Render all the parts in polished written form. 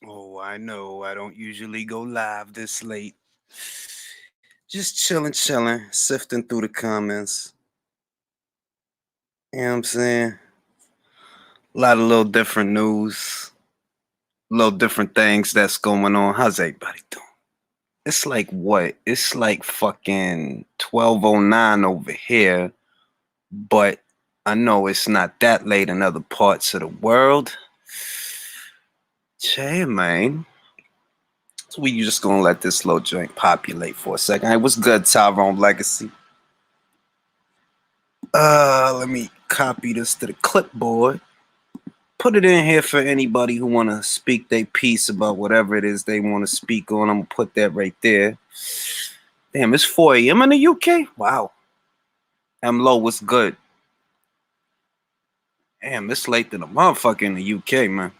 Oh, I know. I don't usually go live this late. Just chilling, sifting through the comments. You know what I'm saying? A lot of little different news, little different things that's going on. How's everybody doing? It's like what? It's like fucking 12:09 over here, but I know it's not that late in other parts of the world. Hey, man. So we just gonna let this little joint populate for a second. Hey, what's good, Tyrone Legacy? Let me copy this to the clipboard. Put it in here for anybody who wanna speak their piece about whatever it is they wanna speak on. I'm gonna put that right there. Damn, it's 4 a.m. in the UK? Wow. I'm low, what's good? Damn, it's late than a motherfucker in the UK, man.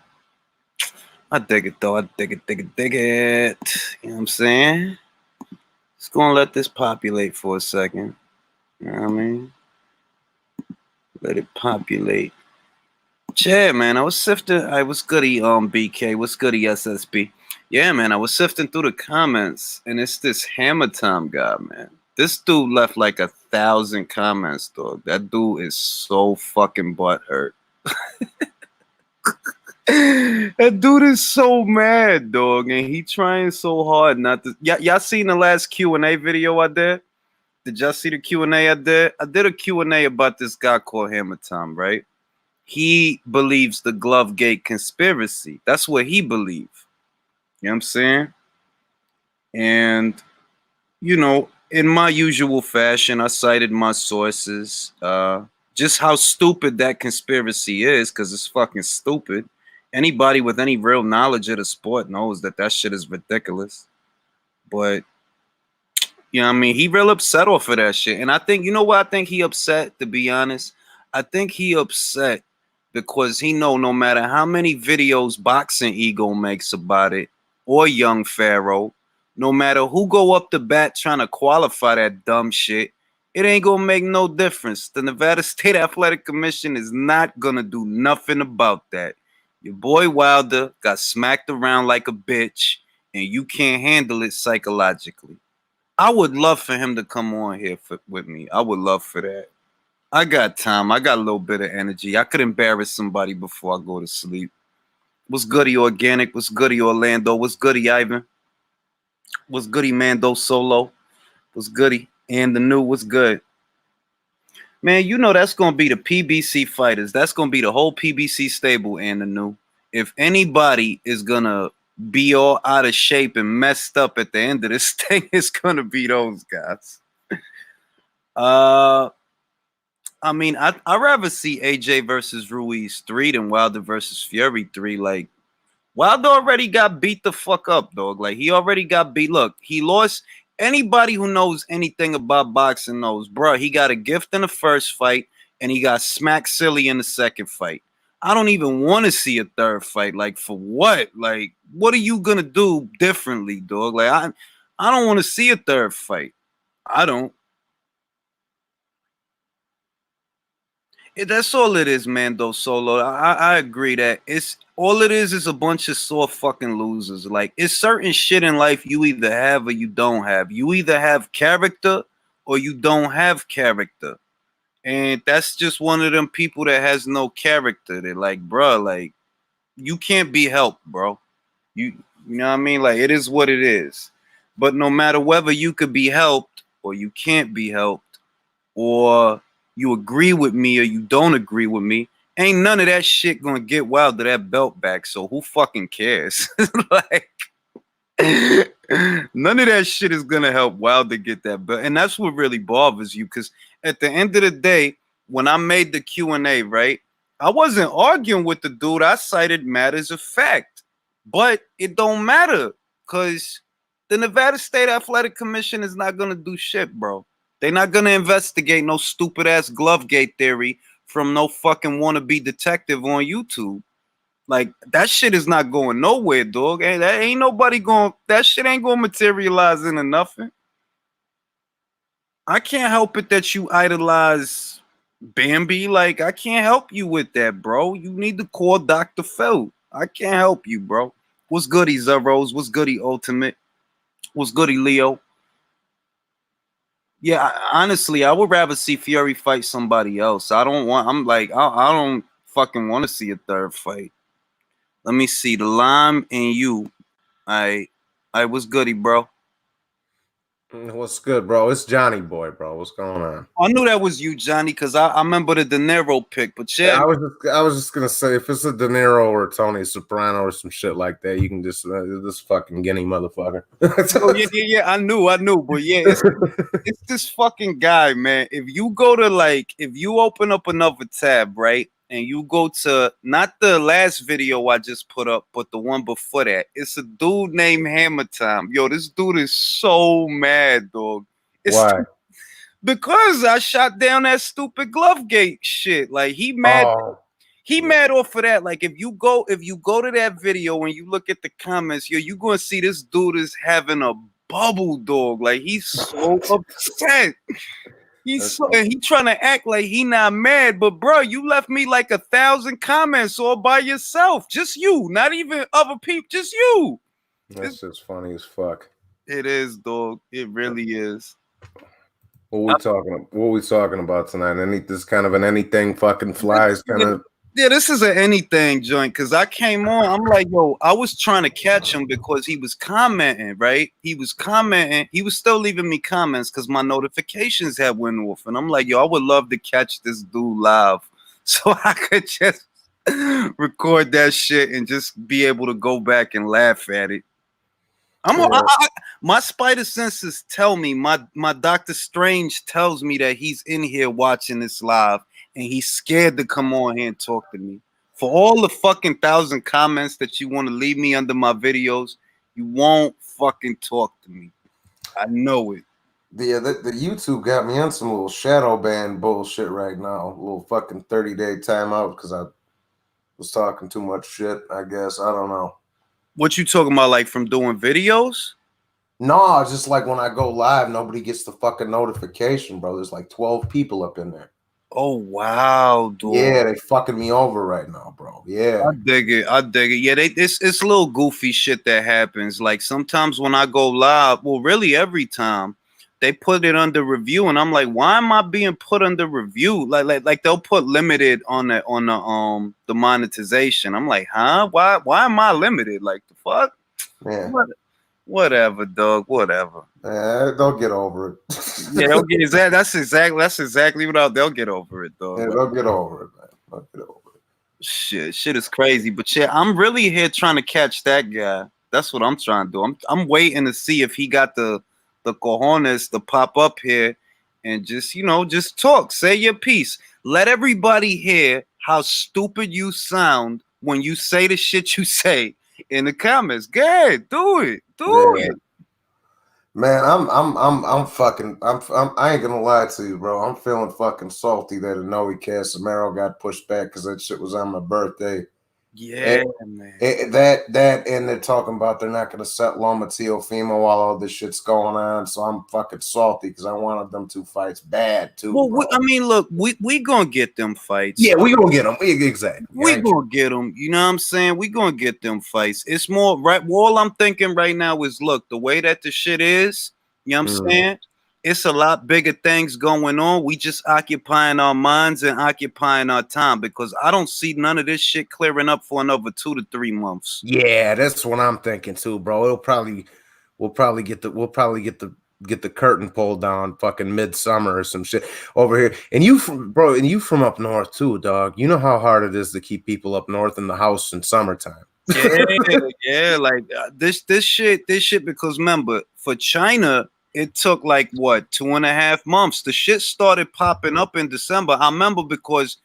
I dig it though. I dig it. You know what I'm saying? Just gonna let this populate for a second. You know what I mean? Let it populate. Yeah, man. I was sifting. I was goody BK. What's goody SSB? Yeah, man. I was sifting through the comments, and it's this Hammer Time guy, man. This dude left like 1,000 comments, dog. That dude is so fucking butthurt. That dude is so mad, dog, and he trying so hard not to. Y'all seen the last Q&A video I did? Did y'all see the Q&A I did? I did a Q&A about this guy called Hammer Time, right? He believes the Glovegate conspiracy. That's what he believes. You know what I'm saying? And, you know, in my usual fashion, I cited my sources. Just how stupid that conspiracy is, because it's fucking stupid. Anybody with any real knowledge of the sport knows that that shit is ridiculous. But, you know what I mean? He real upset off of that shit. And I think, you know what I think he upset, to be honest? I think he upset because he know no matter how many videos Boxing Ego makes about it, or Young Pharaoh, no matter who go up the bat trying to qualify that dumb shit, it ain't gonna make no difference. The Nevada State Athletic Commission is not gonna do nothing about that. Your boy Wilder got smacked around like a bitch, and you can't handle it psychologically. I would love for him to come on here with me. I would love for that. I got time. I got a little bit of energy. I could embarrass somebody before I go to sleep. What's goody organic? What's goody Orlando? What's goody Ivan? What's goody Mando Solo? What's goody? And the new what's good? Man, you know that's gonna be the PBC fighters. That's gonna be the whole PBC stable and the new. If anybody is gonna be all out of shape and messed up at the end of this thing, it's gonna be those guys. Uh I mean, I'd rather see AJ versus Ruiz 3 than Wilder versus Fury 3. Like, Wilder already got beat the fuck up, dog. Like, he already got beat. Look, he lost. Anybody who knows anything about boxing knows, bro, he got a gift in the first fight and he got smacked silly in the second fight. I don't even want to see a third fight. Like, for what? Like, what are you going to do differently, dog? Like, I don't want to see a third fight. I don't. That's all it is, Mando Solo. I agree that it's all it is a bunch of sore fucking losers. Like it's certain shit in life you either have or you don't have. You either have character or you don't have character. And that's just one of them people that has no character. They're like, bro, like you can't be helped, bro. You know what I mean? Like it is what it is. But no matter whether you could be helped or you can't be helped, or you agree with me or you don't agree with me, ain't none of that shit gonna get Wilder that belt back. So who fucking cares? Like none of that shit is gonna help Wilder get that belt. And that's what really bothers you, because at the end of the day, when I made the Q&A, right, I wasn't arguing with the dude. I cited matters of fact. But it don't matter because the Nevada State Athletic Commission is not gonna do shit, bro. They're not gonna investigate no stupid ass Glovegate theory from no fucking wannabe detective on YouTube. Like that shit is not going nowhere, dog. Ain't nobody going. That shit ain't gonna materialize into nothing. I can't help it that you idolize Bambi. Like I can't help you with that, bro. You need to call Dr. Phil. I can't help you, bro. What's goody, Zeros? What's goody, Ultimate? What's goody, Leo? Yeah, honestly, I would rather see Fury fight somebody else. I don't want. I'm like, I don't fucking want to see a third fight. Let me see the Lime and you. I what's goody, bro? What's good, bro? It's Johnny Boy, bro. What's going on? I knew that was you, Johnny, because I remember the De Niro pick. But yeah, I was just gonna say, if it's a De Niro or Tony Soprano or some shit like that, you can just this fucking guinea motherfucker. oh, yeah. I knew, but yeah, it's this fucking guy, man. If you go to if you open up another tab, right, and you go to not the last video I just put up, but the one before that, it's a dude named Hammer Time. Yo, this dude is so mad, dog. Why? Because I shot down that stupid Glovegate shit. Like he mad. Oh. He mad off of that. Like if you go to that video and you look at the comments, yo, you gonna see this dude is having a bubble, dog. Like he's so upset. And he trying to act like he not mad, but bro, you left me like 1,000 comments all by yourself. Just you, not even other people, just you. That's just funny as fuck. It is, dog. It really is. What we talking about tonight? This kind of an anything fucking flies kind of. Yeah, this is an anything joint because I came on. I'm like, yo, I was trying to catch him because he was commenting, right? He was commenting. He was still leaving me comments because my notifications had went off. And I'm like, yo, I would love to catch this dude live so I could just record that shit and just be able to go back and laugh at it. My spider senses tell me, my Doctor Strange tells me that he's in here watching this live. And he's scared to come on here and talk to me. For all the fucking 1,000 comments that you want to leave me under my videos, you won't fucking talk to me. I know it. The YouTube got me on some little shadow ban bullshit right now. A little fucking 30-day timeout because I was talking too much shit, I guess. I don't know. What you talking about, like from doing videos? No, just like when I go live, nobody gets the fucking notification, bro. There's like 12 people up in there. Oh wow, dude. Yeah, they fucking me over right now, bro. Yeah. I dig it. Yeah, it's little goofy shit that happens. Like sometimes when I go live, well, really every time, they put it under review, and I'm like, why am I being put under review? Like they'll put limited on the monetization. I'm like, huh? Why am I limited? Like the fuck? Yeah. Whatever, dog. Whatever. They'll get over it. Yeah, they'll get that's exactly what they'll get over it, dog. Yeah, they'll get over it, man. They'll get over it. Shit is crazy. But yeah, I'm really here trying to catch that guy. That's what I'm trying to do. I'm waiting to see if he got the cojones to pop up here and just talk, say your piece. Let everybody hear how stupid you sound when you say the shit you say in the comments. Go ahead, do it. Do it. Man, I ain't gonna lie to you, bro. I'm feeling fucking salty that Inoue Casimiro got pushed back because that shit was on my birthday. Yeah, man. That and they're talking about they're not gonna set Loma Teofimo while all this shit's going on. So I'm fucking salty because I wanted them two fights bad too. Well, look, we gonna get them fights. Yeah, we gonna get them. Exactly. We gonna get them. You know what I'm saying? We gonna get them fights. It's more right. All I'm thinking right now is, look, the way that the shit is. You know what I'm saying? It's a lot bigger things going on. We just occupying our minds and occupying our time because I don't see none of this shit clearing up for another 2 to 3 months. Yeah, that's what I'm thinking too, bro. We'll probably get the curtain pulled down fucking midsummer or some shit over here. And you from up north too, dog. You know how hard it is to keep people up north in the house in summertime. Yeah, like this shit because remember, for China it took like what 2.5 months. The shit started popping up in December. I remember because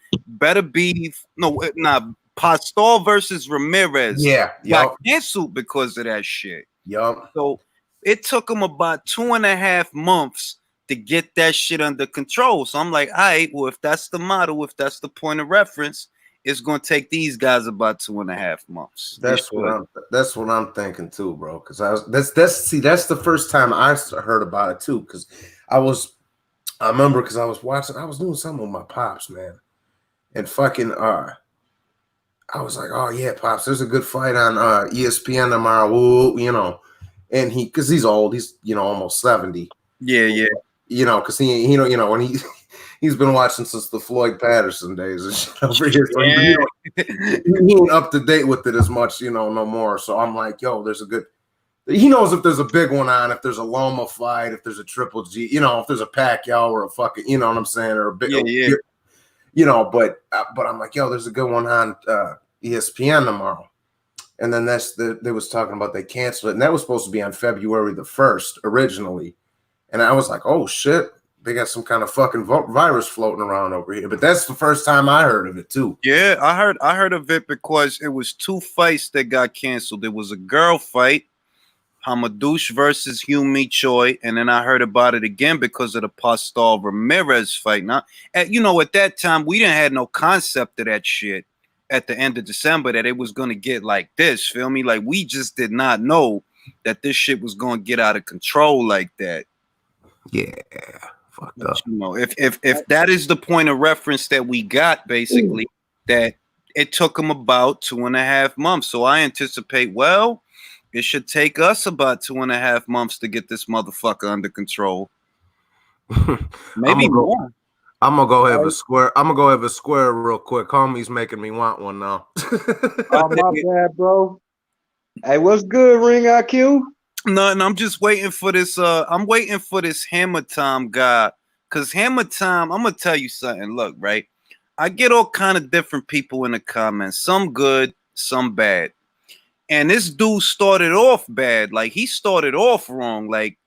Pastor versus Ramirez got canceled because of that shit. Yup. So it took them about 2.5 months to get that shit under control. So I'm like, all right, well, if that's the model, if that's the point of reference, it's gonna take these guys about 2.5 months. That's what I'm thinking too, bro. Because that's the first time I heard about it too. Because I remember because I was doing something with my pops, man, and fucking I was like, oh yeah, pops, there's a good fight on ESPN tomorrow. Woo, you know, and because he's old, he's almost 70. Yeah. Because he when he's been watching since the Floyd Patterson days and shit over here. So he ain't up to date with it as much, no more. So I'm like, yo, there's a good. He knows if there's a big one on, if there's a Loma fight, if there's a Triple G, if there's a Pacquiao or a fucking, you know what I'm saying, or a big, But I'm like, yo, there's a good one on ESPN tomorrow. And then they was talking about they canceled it, and that was supposed to be on February the 1st originally. And I was like, oh shit, they got some kind of fucking virus floating around over here. But that's the first time I heard of it too. Yeah, I heard of it because it was 2 fights that got canceled. It was a girl fight, Hamadouche versus Humi Choi, and then I heard about it again because of the Pastor Ramirez fight. Now, at that time, we didn't have no concept of that shit at the end of December that it was going to get like this, feel me? Like, we just did not know that this shit was going to get out of control like that. Yeah, fucked up. If that is the point of reference that we got, basically, that it took them about 2.5 months. So I anticipate, well, it should take us about 2.5 months to get this motherfucker under control. Maybe more. I'm gonna go have a square. I'm gonna go have a square real quick. Homie's making me want one now. Oh, my bad, bro. Hey, what's good, Ring IQ? No, I'm just waiting for this. I'm waiting for this Hammer Time guy. Cause Hammer Time, I'm gonna tell you something. Look, right? I get all kind of different people in the comments. Some good, some bad. And this dude started off bad. Like, he started off wrong. Like,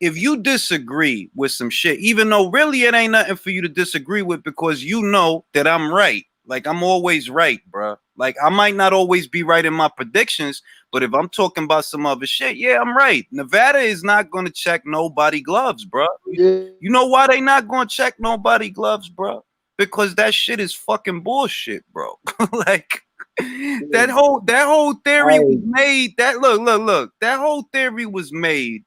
if you disagree with some shit, even though really it ain't nothing for you to disagree with, because you know that I'm right. Like, I'm always right, bro. Like, I might not always be right in my predictions, but if I'm talking about some other shit, yeah, I'm right. Nevada is not going to check nobody gloves, bro. Yeah. You know why they not going to check nobody gloves, bro? Because that shit is fucking bullshit, bro. Like, that whole theory was made. That look. That whole theory was made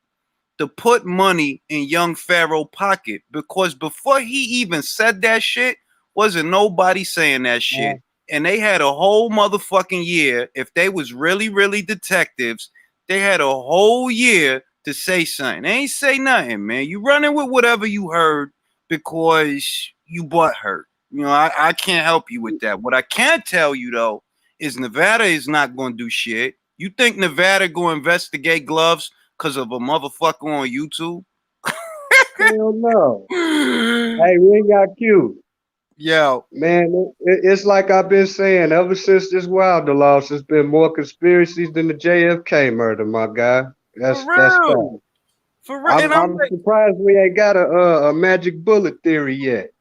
to put money in young Pharaoh pocket, because before he even said that shit, wasn't nobody saying that shit. And they had a whole motherfucking year. If they was really, really detectives, they had a whole year to say something. They ain't say nothing, man. You running with whatever you heard because you butt hurt. I can't help you with that. What I can tell you, though, is Nevada is not going to do shit. You think Nevada going to investigate gloves because of a motherfucker on YouTube? Hell no. Hey, Ring IQ. Yo. Man, it's like I've been saying ever since this Wilder loss, it's been more conspiracies than the JFK murder, my guy. That's fact. For real. I'm surprised we ain't got a magic bullet theory yet.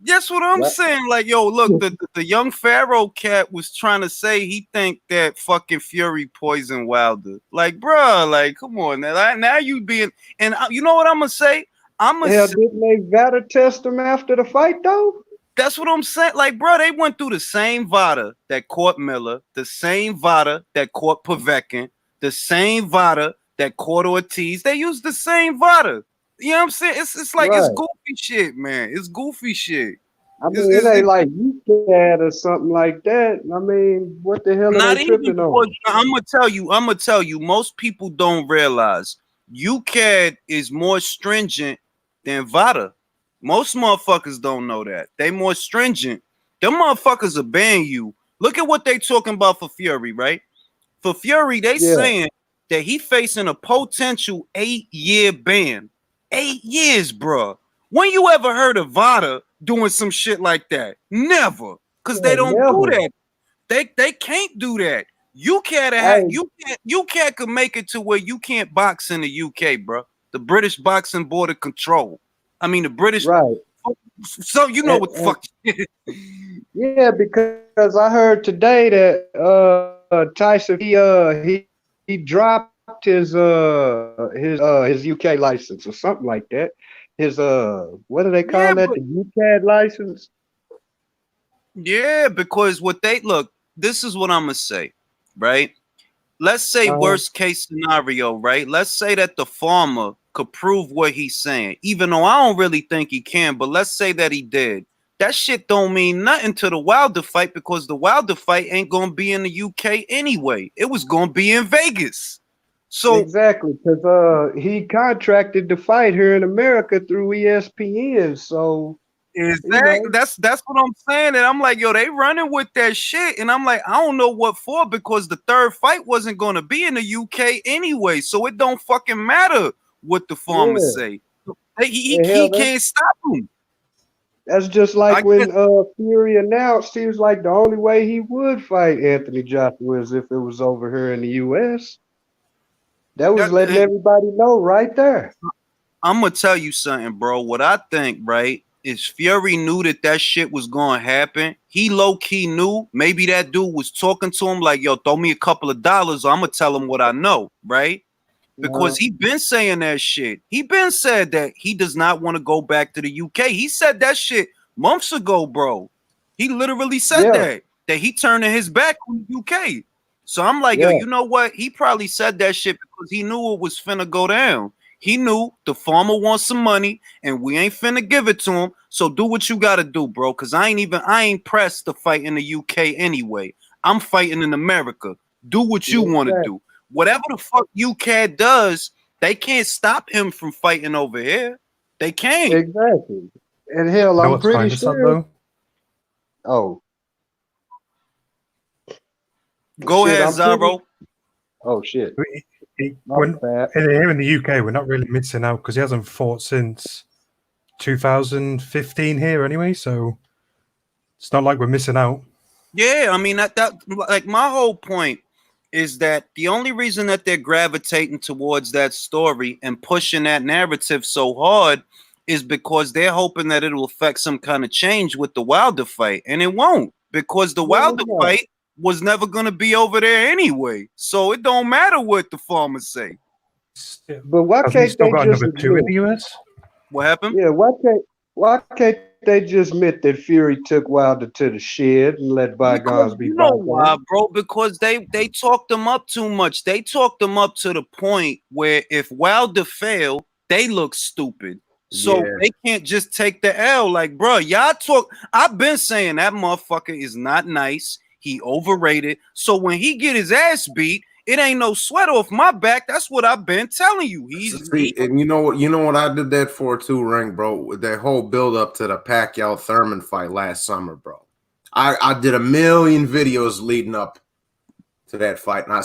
That's what I'm saying. Like, yo, look, the young Pharaoh cat was trying to say he think that fucking Fury poisoned Wilder. Like, bro, like, come on now you being, and you know what I'm gonna say? Didn't they VADA test him after the fight though? That's what I'm saying. Like, bro, they went through the same VADA that caught Miller, the same VADA that caught Povetkin, the same VADA that caught Ortiz. They used the same VADA. You know what I'm saying? It's like, it's goofy shit, man. It's goofy shit. I mean, it ain't like you cat or something like that. I mean, what the hell are they tripping on? I'm gonna tell you, most people don't realize UCAD is more stringent than VADA. Most motherfuckers don't know that. They more stringent. Them motherfuckers will ban you. Look at what they talking about for Fury, right? For Fury, they saying that he facing a potential 8-year ban. 8 years, bro. When you ever heard of VADA doing some shit like that? Never. Because they don't do that. They can't do that. UCAD could make it to where you can't box in the UK, bro. The British Boxing Board of Control. I mean, the British. Right. So you know what the fuck. Yeah, because I heard today that Tyson he dropped his UK license or something like that. His what do they call that? The UCAD license. Yeah, because this is what I'm gonna say, right? Let's say worst case scenario, right? Let's say that the farmer could prove what he's saying, even though I don't really think he can, but let's say that he did. that shit don't mean nothing to the Wilder fight because the Wilder fight ain't gonna be in the UK anyway. It was gonna be in Vegas. So exactly, because he contracted to fight here in America through ESPN. So exactly, that's what I'm saying. And I'm like, yo, they running with that shit. And I'm like, I don't know what for because the third fight wasn't gonna be in the UK anyway. So it don't fucking matter what the farmers say. He can't stop him. That's just like when Fury announced he was like the only way he would fight Anthony Joshua is if it was over here in the US. That was letting everybody know right there. I'm gonna tell you something, bro. What I think, right, is Fury knew that shit was gonna happen. He low key knew. Maybe that dude was talking to him like, "Yo, throw me a couple of dollars. Or I'm gonna tell him what I know," right? Because he been saying that shit. He been said that he does not want to go back to the UK. He said that shit months ago, bro. He literally said that he turning his back on the UK. So I'm like, yo, you know what? He probably said that shit because he knew it was finna go down. He knew the farmer wants some money and we ain't finna give it to him. So do what you gotta do, bro. Cause I ain't pressed to fight in the UK anyway. I'm fighting in America. Do what you want to do. Whatever the fuck UK does, they can't stop him from fighting over here. They can't. Exactly. And hell, I'm pretty sure. Oh. Go ahead, Zaro. Oh shit. Here in the UK, we're not really missing out because he hasn't fought since 2015 here anyway, so it's not like we're missing out. Yeah, I mean that like my whole point is that the only reason that they're gravitating towards that story and pushing that narrative so hard is because they're hoping that it'll affect some kind of change with the Wilder fight, and it won't because the Wilder fight was never going to be over there anyway. So it don't matter what the farmers say. But why can't still they got just number 2 in the US? What happened? Yeah, why can't they just admit that Fury took Wilder to the shed and let bygones be bygones? Why, bro? Because they talked them up too much. They talked them up to the point where if Wilder failed, they look stupid. So they can't just take the L. Like, bro, y'all talk. I've been saying that motherfucker is not nice. He overrated. So when he get his ass beat, it ain't no sweat off my back. That's what I've been telling you. And you know what I did that for too, Ring, bro. With that whole build up to the Pacquiao Thurman fight last summer, bro. I did a million videos leading up to that fight, and I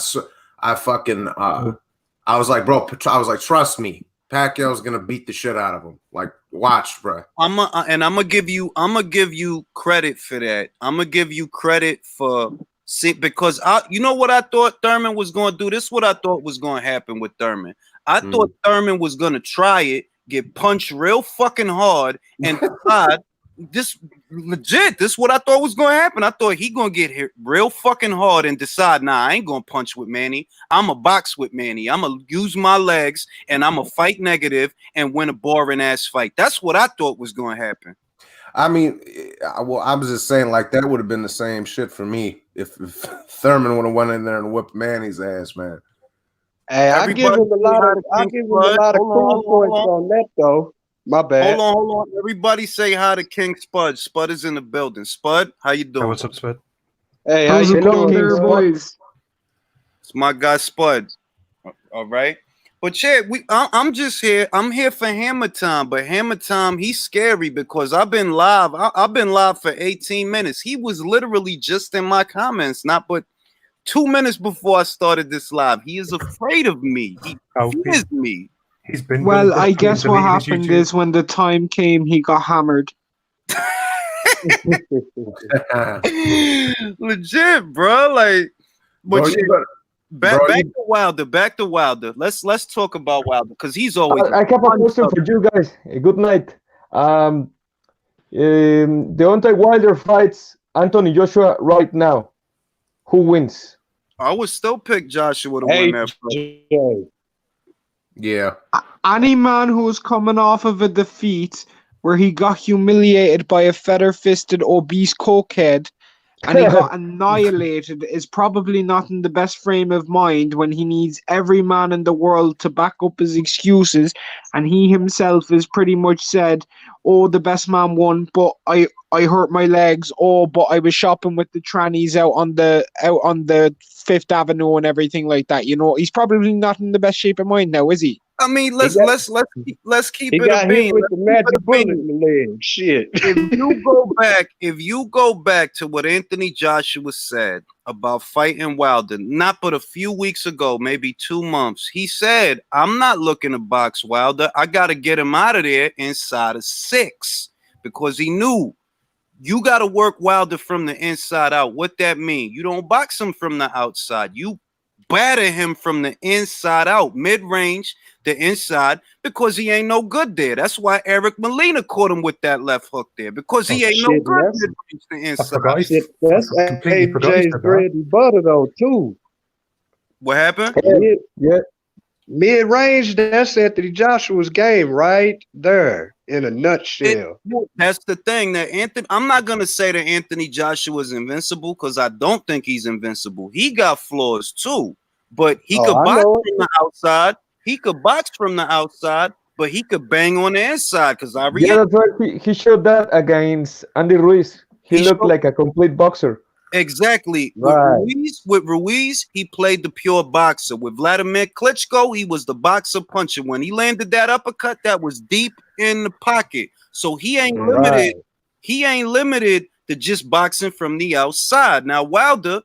was like, bro, trust me, Pacquiao's gonna beat the shit out of him. Like, watch, bro. I'm gonna give you credit for that. I'm gonna give you credit for. See, because you know what I thought Thurman was going to do? This is what I thought was going to happen with Thurman. I thought Thurman was going to try it, get punched real fucking hard, and decide this legit. This is what I thought was going to happen. I thought he going to get hit real fucking hard and decide, nah, I ain't going to punch with Manny. I'm going to box with Manny. I'm going to use my legs, and I'm going to fight negative and win a boring-ass fight. That's what I thought was going to happen. I mean, I was just saying, like, that would have been the same shit for me if Thurman would have went in there and whipped Manny's ass, man. Hey, I give him a lot of cool points on that, though. My bad. Hold on. Everybody say hi to King Spud. Spud is in the building. Spud, how you doing? Hey, what's up, Spud? Hey, how you doing, boys? It's my guy Spud. All right. But yeah, I'm just here. I'm here for Hammer Time, but Hammer Time, he's scary because I've been live. I've been live for 18 minutes. He was literally just in my comments, not but 2 minutes before I started this live. He is afraid of me. He fears me. He's been. Well, I guess what happened is when the time came, he got hammered. Legit, bro. Like, but bro, Back to Wilder. Let's talk about Wilder because he's always. I have a question for you guys. Good night. Deontay Wilder fights Anthony Joshua right now. Who wins? I would still pick Joshua to win that fight. Yeah. Any man who's coming off of a defeat where he got humiliated by a feather-fisted obese cokehead and he got annihilated is probably not in the best frame of mind when he needs every man in the world to back up his excuses, and he himself has pretty much said, oh, the best man won, but I hurt my legs. Oh, but I was shopping with the trannies out on the Fifth Avenue and everything like that. You know, he's probably not in the best shape of mind now, is he? I mean, He got, let's keep he it a got hit bean. with the magic Let's keep it a bullet bean. in the leg. Shit. If you go back to what Anthony Joshua said about fighting Wilder, not but a few weeks ago, maybe 2 months, he said, I'm not looking to box Wilder. I got to get him out of there inside of 6 because he knew you got to work Wilder from the inside out. What that mean? You don't box him from the outside. You batter him from the inside out, mid-range, the inside, because he ain't no good there. That's why Eric Molina caught him with that left hook there, because he ain't no good mid-range the I inside. forgot. That's Completely forgot he AJ's said bread and butter though too. What happened? Yeah. Mid-range, that's Anthony Joshua's game right there in a nutshell. That's the thing that Anthony. I'm not gonna say that Anthony Joshua is invincible because I don't think he's invincible. He got flaws too, but he could I box know from the outside. He could box from the outside, but he could bang on the inside. Because I Yeah, that's right. He showed that against Andy Ruiz. He looked like a complete boxer. Exactly. Right. With Ruiz, he played the pure boxer. With Vladimir Klitschko, he was the boxer puncher. When he landed that uppercut, that was deep in the pocket. So he ain't limited. Right. He ain't limited to just boxing from the outside. Now Wilder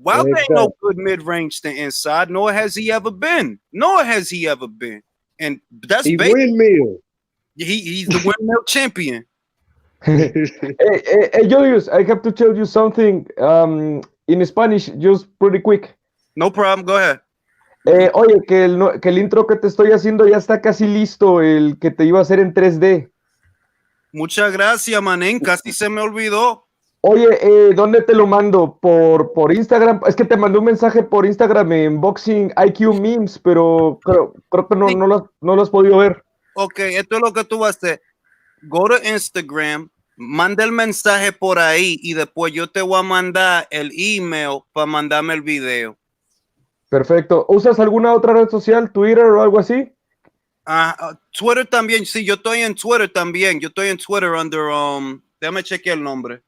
ain't no good mid-range to inside, nor has he ever been. And that's He basically windmill. he's the windmill champion. Hey, Julius, I have to tell you something in Spanish, just pretty quick. No problem. Go ahead. Oye, que el intro que te estoy haciendo ya está casi listo, el que te iba a hacer en 3D. Muchas gracias, manín. Casi se me olvidó. Oye, ¿dónde te lo mando? Por Instagram. Es que te mandé un mensaje por Instagram en Boxing IQ Memes, pero creo que no lo has podido ver. Ok, esto es lo que tú vas a hacer. Go to Instagram, manda el mensaje por ahí y después yo te voy a mandar el email para mandarme el video. Perfecto. ¿Usas alguna otra red social, Twitter o algo así? Twitter también. Sí, yo estoy en Twitter también. Yo estoy en Twitter under, déjame chequear el nombre.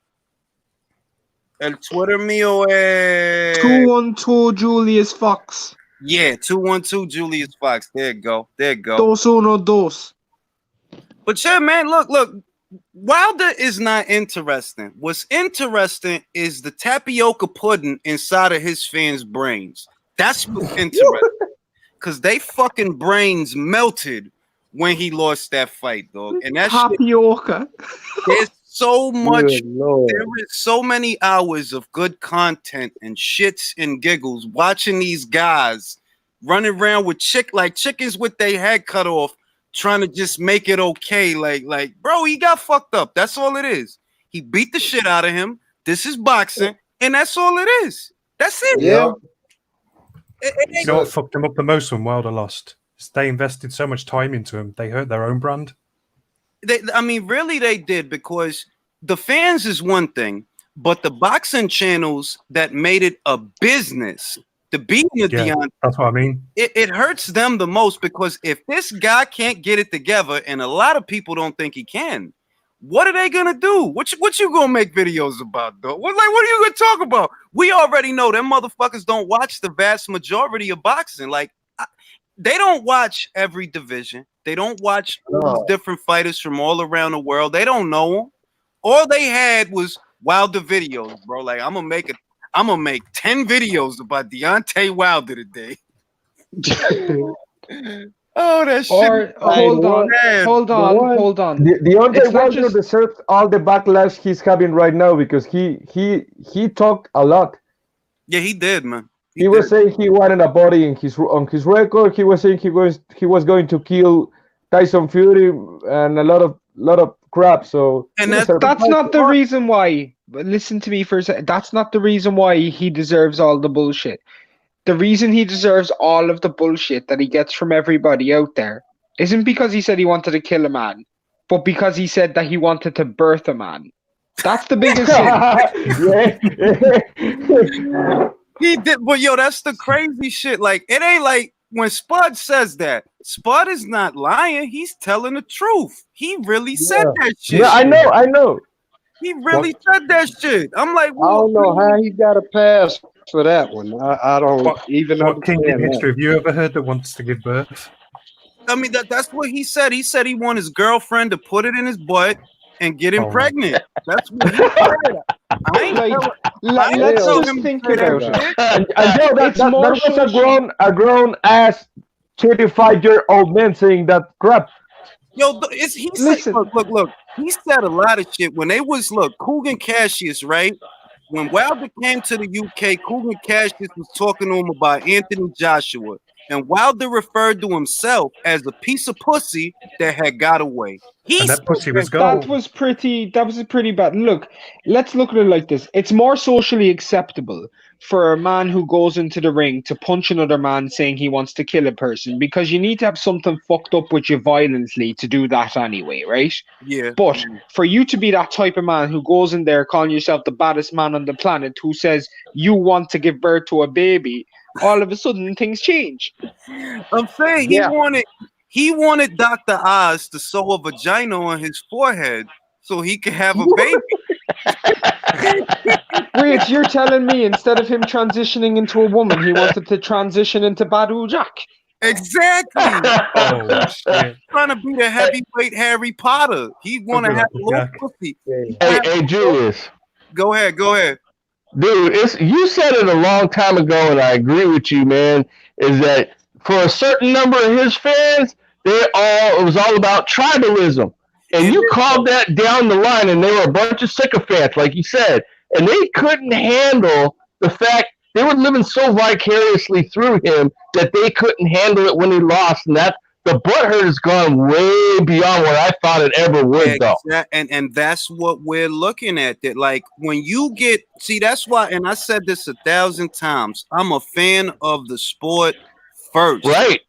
El Twitter mío es 212 Julius Fox. Yeah, 212 Julius Fox. There you go. 212. But yeah, man, look. Wilder is not interesting. What's interesting is the tapioca pudding inside of his fans' brains. That's what's interesting. Because they fucking brains melted when he lost that fight, dog. And that tapioca. There's so much. Lord. There is so many hours of good content and shits and giggles watching these guys running around with chickens with their head cut off, trying to just make it okay. Like, bro, he got fucked up. That's all it is. He beat the shit out of him. This is boxing, and that's all it is. That's it. Yeah. You know what fucked him up the most when Wilder lost? They invested so much time into him. They hurt their own brand. Really they did, because the fans is one thing, but the boxing channels that made it a business, the beating of Deontay, that's what I mean. It hurts them the most, because if this guy can't get it together, and a lot of people don't think he can, what are they gonna do? What you gonna make videos about, though? What are you gonna talk about? We already know them motherfuckers don't watch the vast majority of boxing. They don't watch every division. They don't watch all these different fighters from all around the world. They don't know them. All they had was Wilder videos, bro. Like, I'm gonna make 10 videos about Deontay Wilder today. Oh, that shit. Hold on. Deontay Wilder deserves all the backlash he's having right now, because he talked a lot. Yeah, he did, man. He was saying he wanted a body on his record. He was saying he was going to kill Tyson Fury and a lot of crap. So, and that's not the reason why. But listen to me for a second. That's not the reason why he deserves all the bullshit. The reason he deserves all of the bullshit that he gets from everybody out there isn't because he said he wanted to kill a man, but because he said that he wanted to birth a man. That's the biggest thing. He did, but yo, that's the crazy shit. Like, it ain't like when Spud says that. Spud is not lying. He's telling the truth. He really said that shit. Yeah, I know. He really said that shit. I'm like, I don't know how he got a pass for that one. I don't even What king in understand history that. have you ever heard that wants to give birth? I mean, that's what he said. He said he want his girlfriend to put it in his butt and get him pregnant. That's what he said. I ain't Like, let's just think about it. And Joe, It's that more was social. a grown ass 35-year-old man saying that crap. Yo, he said, Listen. look. He said a lot of shit when they was Coogan Cassius, right? When Wilder came to the UK, Coogan Cassius was talking to him about Anthony Joshua, and Wilder referred to himself as a piece of pussy that had got away. And that pussy was That gold. was pretty bad. Look, let's look at it like this. It's more socially acceptable for a man who goes into the ring to punch another man saying he wants to kill a person, because you need to have something fucked up with you violently to do that anyway, right? Yeah. But for you to be that type of man who goes in there calling yourself the baddest man on the planet, who says you want to give birth to a baby, all of a sudden things change. I'm saying he wanted Dr. Oz to sew a vagina on his forehead so he could have a baby. Wait, you're telling me instead of him transitioning into a woman, he wanted to transition into Badu Jack? Exactly. Oh shit! Trying to be the heavyweight Harry Potter. He want to have a little pussy. Hey, Julius. Go ahead. Dude, you said it a long time ago, and I agree with you, man. Is that for a certain number of his fans, it was all about tribalism, and you called that down the line, and they were a bunch of sycophants, like you said, and they couldn't handle the fact they were living so vicariously through him that they couldn't handle it when he lost, and that the butthurt has gone way beyond what I thought it ever would, though. And that's what we're looking at. That like when you that's why, and I said this 1,000 times, I'm a fan of the sport first. Right.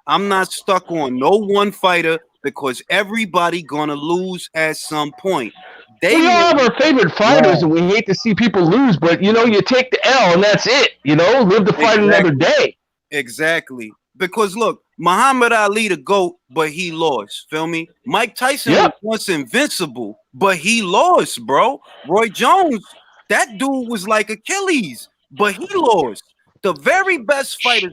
I'm not stuck on no one fighter because everybody gonna lose at some point. We all have our favorite fighters, and we hate to see people lose, but you take the L and that's it. Live to fight another day. Exactly. Because look, Muhammad Ali the GOAT, but he lost. Feel me? Mike Tyson was once invincible, but he lost, bro. Roy Jones, that dude was like Achilles, but he lost. The very best fighters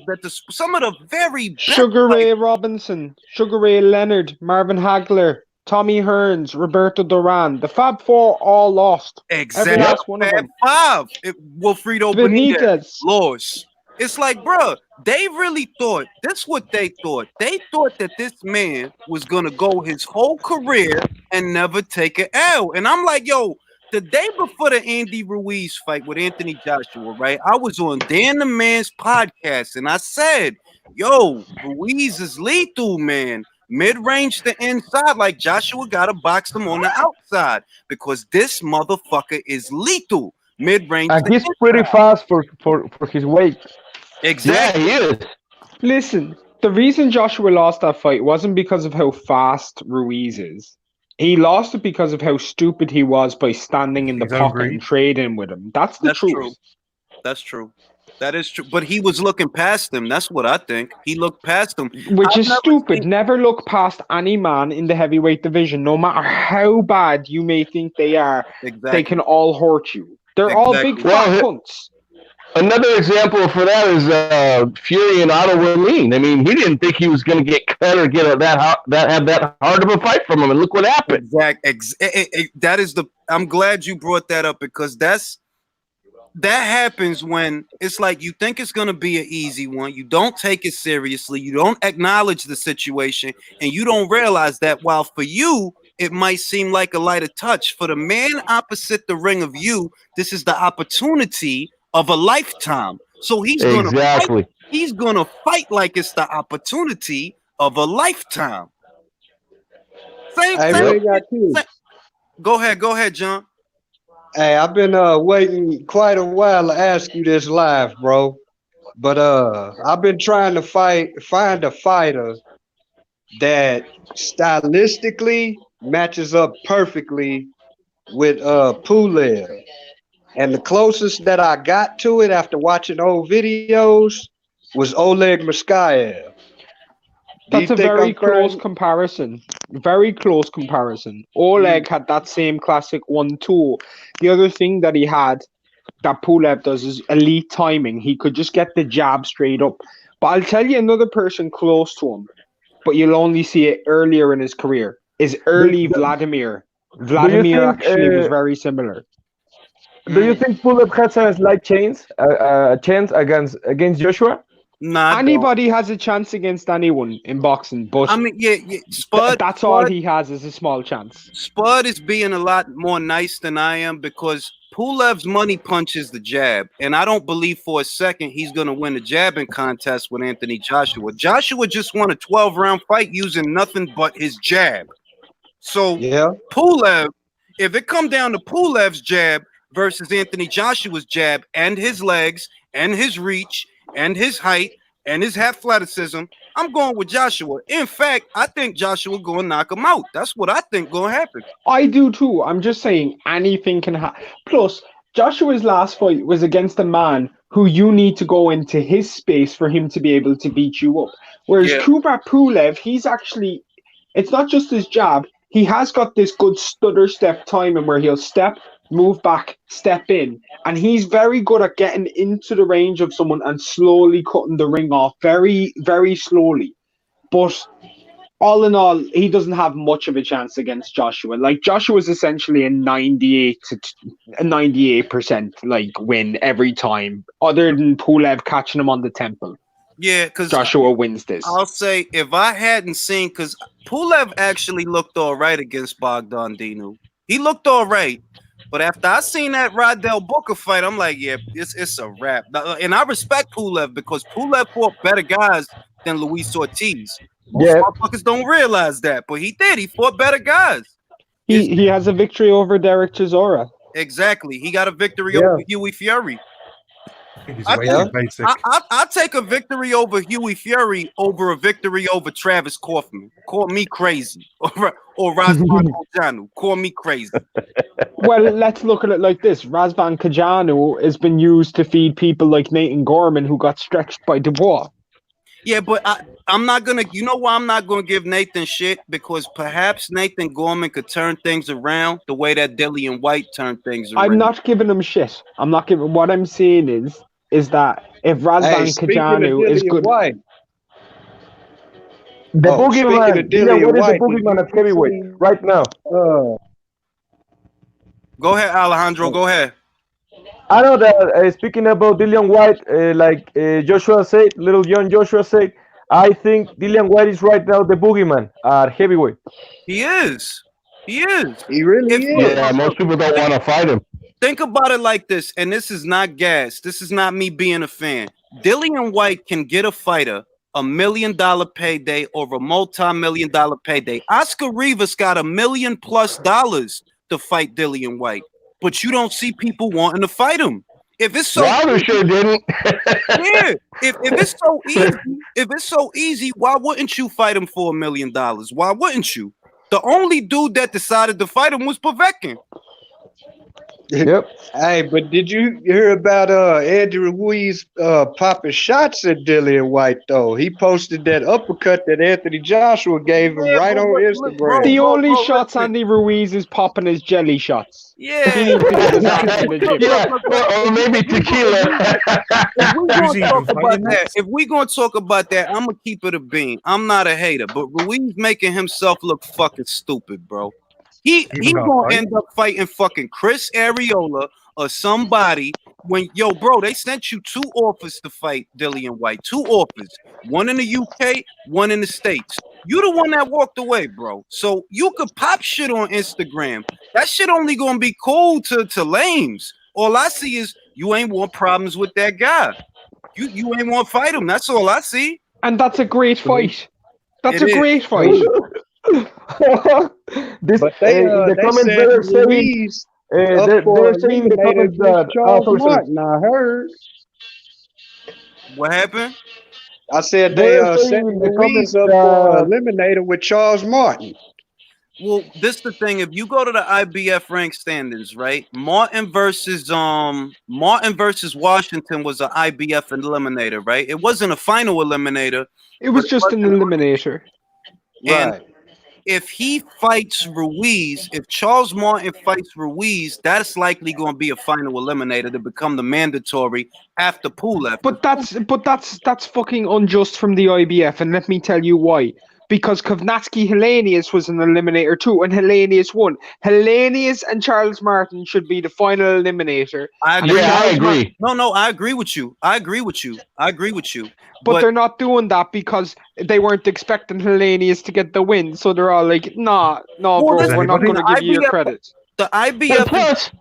some of the very best Sugar Ray Robinson, Sugar Ray Leonard, Marvin Hagler, Tommy Hearns, Roberto Duran, the Fab Four all lost. Exactly. Every last one of them. Five. Wilfredo Benitez lost. It's like, bro, they really thought, this what they thought. They thought that this man was going to go his whole career and never take an L. And I'm like, yo, the day before the Andy Ruiz fight with Anthony Joshua, right? I was on Dan the Man's podcast and I said, yo, Ruiz is lethal, man. Mid-range to inside, like Joshua got to box him on the outside because this motherfucker is lethal. Mid-range. And he's pretty fast for his weight. Exactly. Yeah, he is. Listen, the reason Joshua lost that fight wasn't because of how fast Ruiz is. He lost it because of how stupid he was by standing in the pocket and trading with him. That's the truth. True. That's true. That is true. But he was looking past him. That's what I think. He looked past him. Which is stupid. Never look past any man in the heavyweight division. No matter how bad you may think they are, they can all hurt you. They're all big fat cunts. Another example for that is Fury and Otto Wallin. I mean, he didn't think he was going to get cut or get have that hard of a fight from him, and look what happened. That is I'm glad you brought that up because that happens when it's like you think it's going to be an easy one. You don't take it seriously. You don't acknowledge the situation, and you don't realize that while for you it might seem like a lighter touch, for the man opposite the ring of you, this is the opportunity of a lifetime. So he's gonna fight. He's gonna fight like it's the opportunity of a lifetime. Go ahead, John. Hey, I've been waiting quite a while to ask you this live, bro. But I've been trying to find a fighter that stylistically matches up perfectly with Pulev. And the closest that I got to it after watching old videos was Oleg Muskayev. That's a think very I'm close fair? comparison. Very close comparison. Oleg had that same classic 1-2. The other thing that he had that Pulev does is elite timing. He could just get the jab straight up. But I'll tell you another person close to him, but you'll only see it earlier in his career, is Do, early do, Vladimir. do you Vladimir think actually was very similar. do you think Pulev has a slight chance against Joshua? Nah, I don't. Anybody has a chance against anyone in boxing, but I mean, yeah, Spud. that's all he has is a small chance. Spud is being a lot more nice than I am because Pulev's money punches the jab, and I don't believe for a second he's going to win a jabbing contest with Anthony Joshua. Joshua just won a 12-round fight using nothing but his jab. So Yeah. Pulev, if it come down to Pulev's jab versus Anthony Joshua's jab and his legs and his reach and his height and his athleticism, I'm going with Joshua. In fact, I think Joshua going to knock him out. That's what I think going to happen. I do too. I'm just saying anything can happen. Plus, Joshua's last fight was against a man who you need to go into his space for him to be able to beat you up. Whereas Kubrat Pulev, he's actually, it's not just his jab. He has got this good stutter step timing where he'll step, move back, step in. And he's very good at getting into the range of someone and slowly cutting the ring off very, very slowly. But all in all, he doesn't have much of a chance against Joshua. Like, Joshua's essentially a 98% like win every time, other than Pulev catching him on the temple. Yeah, because Joshua wins this. I'll say if I hadn't seen, because Pulev actually looked all right against Bogdan Dinu. He looked all right. But after I seen that Rydell Booker fight, I'm like, yeah, it's a wrap. And I respect Pulev because Pulev fought better guys than Luis Ortiz. Most motherfuckers don't realize that, but he did. He fought better guys. He has a victory over Derek Chisora. Exactly. He got a victory over Huey Fury. I'll take a victory over Huey Fury over a victory over Travis Kaufman. Call me crazy. Or Razvan Kajanu. Call me crazy. Well, let's look at it like this. Razvan Kajanu has been used to feed people like Nathan Gorman who got stretched by Dubois. Yeah, but I'm not going to, you know why I'm not going to give Nathan shit? Because perhaps Nathan Gorman could turn things around the way that Dillian Whyte turned things around. I'm not giving him shit. What I'm saying is that if Razvan Kajanu is good. White, the boogeyman, Dillian, what is the boogeyman at heavyweight right now? Go ahead, Alejandro. Go ahead. I know that speaking about Dillian Whyte, like Joshua said, little young Joshua said, I think Dillian Whyte is right now the boogeyman at heavyweight. He is. He is. He really is. Yeah, most people don't want to fight him. Think about it like this, and this is not gas. This is not me being a fan. Dillian Whyte can get a fighter $1 million payday or a multi-million-dollar payday. Oscar Rivas got $1 million+ to fight Dillian Whyte, but you don't see people wanting to fight him. If it's so Wilder sure didn't. yeah, if it's so easy, why wouldn't you fight him for $1 million? Why wouldn't you? The only dude that decided to fight him was Povetkin. Yep. Hey, but did you hear about Andrew Ruiz popping shots at Dillian Whyte though? He posted that uppercut that Anthony Joshua gave him right on Instagram. The only shots Andy Ruiz is popping is jelly shots. Yeah. Or maybe tequila. If we gonna talk about that, I'm gonna keep it a bean. I'm not a hater, but Ruiz making himself look fucking stupid, bro. He's gonna end up fighting fucking Chris Areola or somebody when bro, they sent you 2 offers to fight Dillian Whyte. 2 offers. One in the UK, one in the States. You the one that walked away, bro. So you could pop shit on Instagram. That shit only gonna be cool to lames. All I see is you ain't want problems with that guy. You ain't want to fight him. That's all I see. And that's a great fight. That's a great fight. This, but they comments they're saying in the comments that Charles Martin, I heard. What happened? I said they said Ruiz up eliminated with Charles Martin. Well, this the thing. If you go to the IBF rank standings, right? Martin versus Washington was an IBF eliminator, right? It wasn't a final eliminator. It was just an eliminator. And Right. if he fights Ruiz, if Charles Martin fights Ruiz, that's likely going to be a final eliminator to become the mandatory after Pulev. But that's fucking unjust from the IBF, and let me tell you why. Because Kovnatsky Helenius was an eliminator too, and Helenius won. Helenius and Charles Martin should be the final eliminator. I And agree. Yeah, I Charles agree. No, I agree with you. But they're not doing that because they weren't expecting Helenius to get the win. So they're all like, nah, no, Well, bro, does we're not going anybody- to give you your IBF credit. the Well, IBF plus,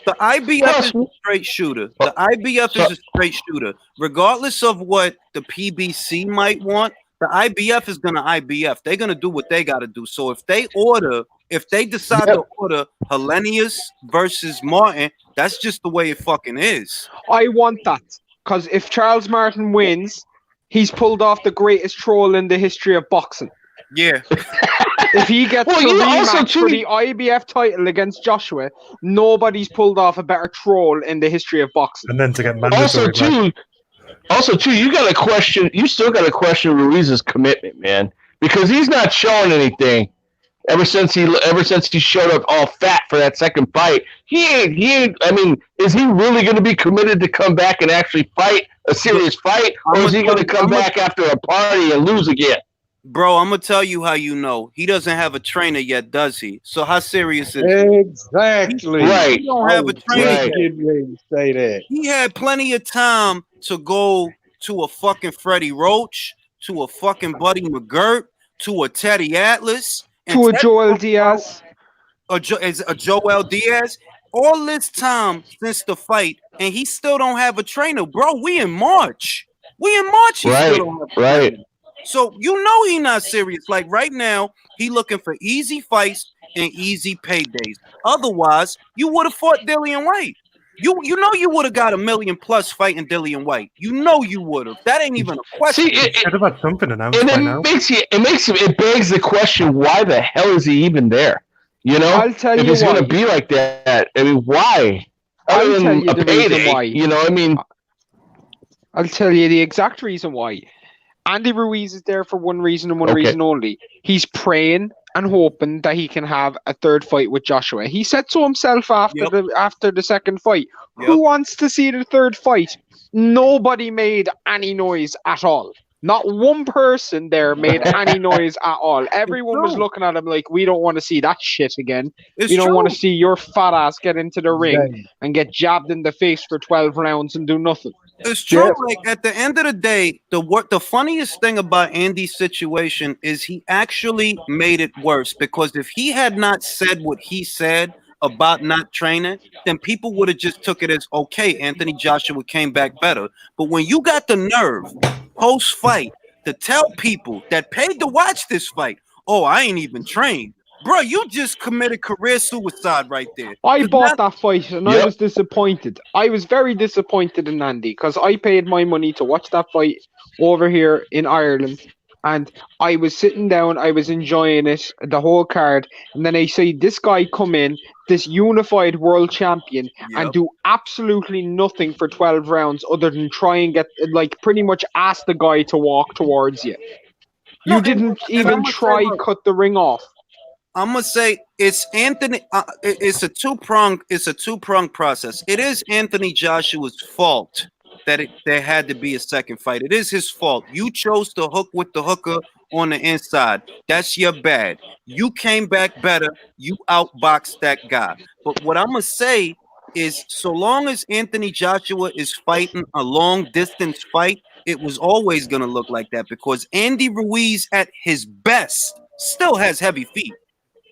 The IBF is a straight shooter. The IBF is a straight shooter. Regardless of what the PBC might want, the IBF is gonna IBF. They're gonna do what they gotta do. So if they decide to order Helenius versus Martin, that's just the way it fucking is. I want that because if Charles Martin wins, he's pulled off the greatest troll in the history of boxing. Yeah. If he gets Well, the you also rematch for the IBF title against Joshua, nobody's pulled off a better troll in the history of boxing. And then to get mandatory. Also, too, you still got to question Ruiz's commitment, man, because he's not showing anything ever since he showed up all fat for that second fight. He ain't. I mean, is he really going to be committed to come back and actually fight a serious fight, or is he going to come back after a party and lose again? Bro, I'm gonna tell you how you know. He doesn't have a trainer yet, does he? So how serious is he? Exactly. Right. He don't have a trainer Right. yet. Getting ready to say that. He had plenty of time to go to a fucking Freddie Roach, to a fucking Buddy McGirt, to a Teddy Atlas, and To a Teddy- Joel Diaz. a Joel Diaz. All this time since the fight, and he still don't have a trainer, bro. We in March. He still Right. don't have a Right. trainer. So you know he not serious. Like right now, he looking for easy fights and easy paydays. Otherwise, you would have fought Dillian Whyte. You know you would have got $1 million plus fighting Dillian Whyte. You know you would have. That ain't even a question. See, Should have had something announced and by now. it begs the question: why the hell is he even there? You know, I'll tell if you it's why. going to be like that, I mean, why? I'll Other tell than you a the reason payday, why. you know, I mean, I'll tell you the exact reason why. Andy Ruiz is there for one reason and one reason only. He's praying and hoping that he can have a third fight with Joshua. He said so himself after the second fight. Yep. Who wants to see the third fight? Nobody made any noise at all. Not one person there made any noise at all. Everyone was true. looking at him like, we don't want to see that shit again. It's We don't true. want to see your fat ass get into the ring Exactly. and get jabbed in the face for 12 rounds and do nothing. It's true. Yeah. Like at the end of the day, the funniest thing about Andy's situation is he actually made it worse, because if he had not said what he said about not training, then people would have just took it as okay. Anthony Joshua came back better. But when you got the nerve post fight to tell people that paid to watch this fight, oh, I ain't even trained. Bro, you just committed career suicide right there. I 'Cause bought now- that fight and I was disappointed. I was very disappointed in Andy because I paid my money to watch that fight over here in Ireland, and I was sitting down, I was enjoying it, the whole card, and then I see this guy come in, this unified world champion, and Yep. do absolutely nothing for 12 rounds other than try and get, like, pretty much ask the guy to walk towards you. No, You and- didn't and even I'ma say, try look, cut the ring off. I'm gonna say it's Anthony. It's a two-pronged process. It is Anthony Joshua's fault that there had to be a second fight. It is his fault. You chose to hook with the hooker on the inside. That's your bad. You came back better. You outboxed that guy. But what I'm gonna say is, so long as Anthony Joshua is fighting a long-distance fight, it was always gonna look like that, because Andy Ruiz at his best still has heavy feet.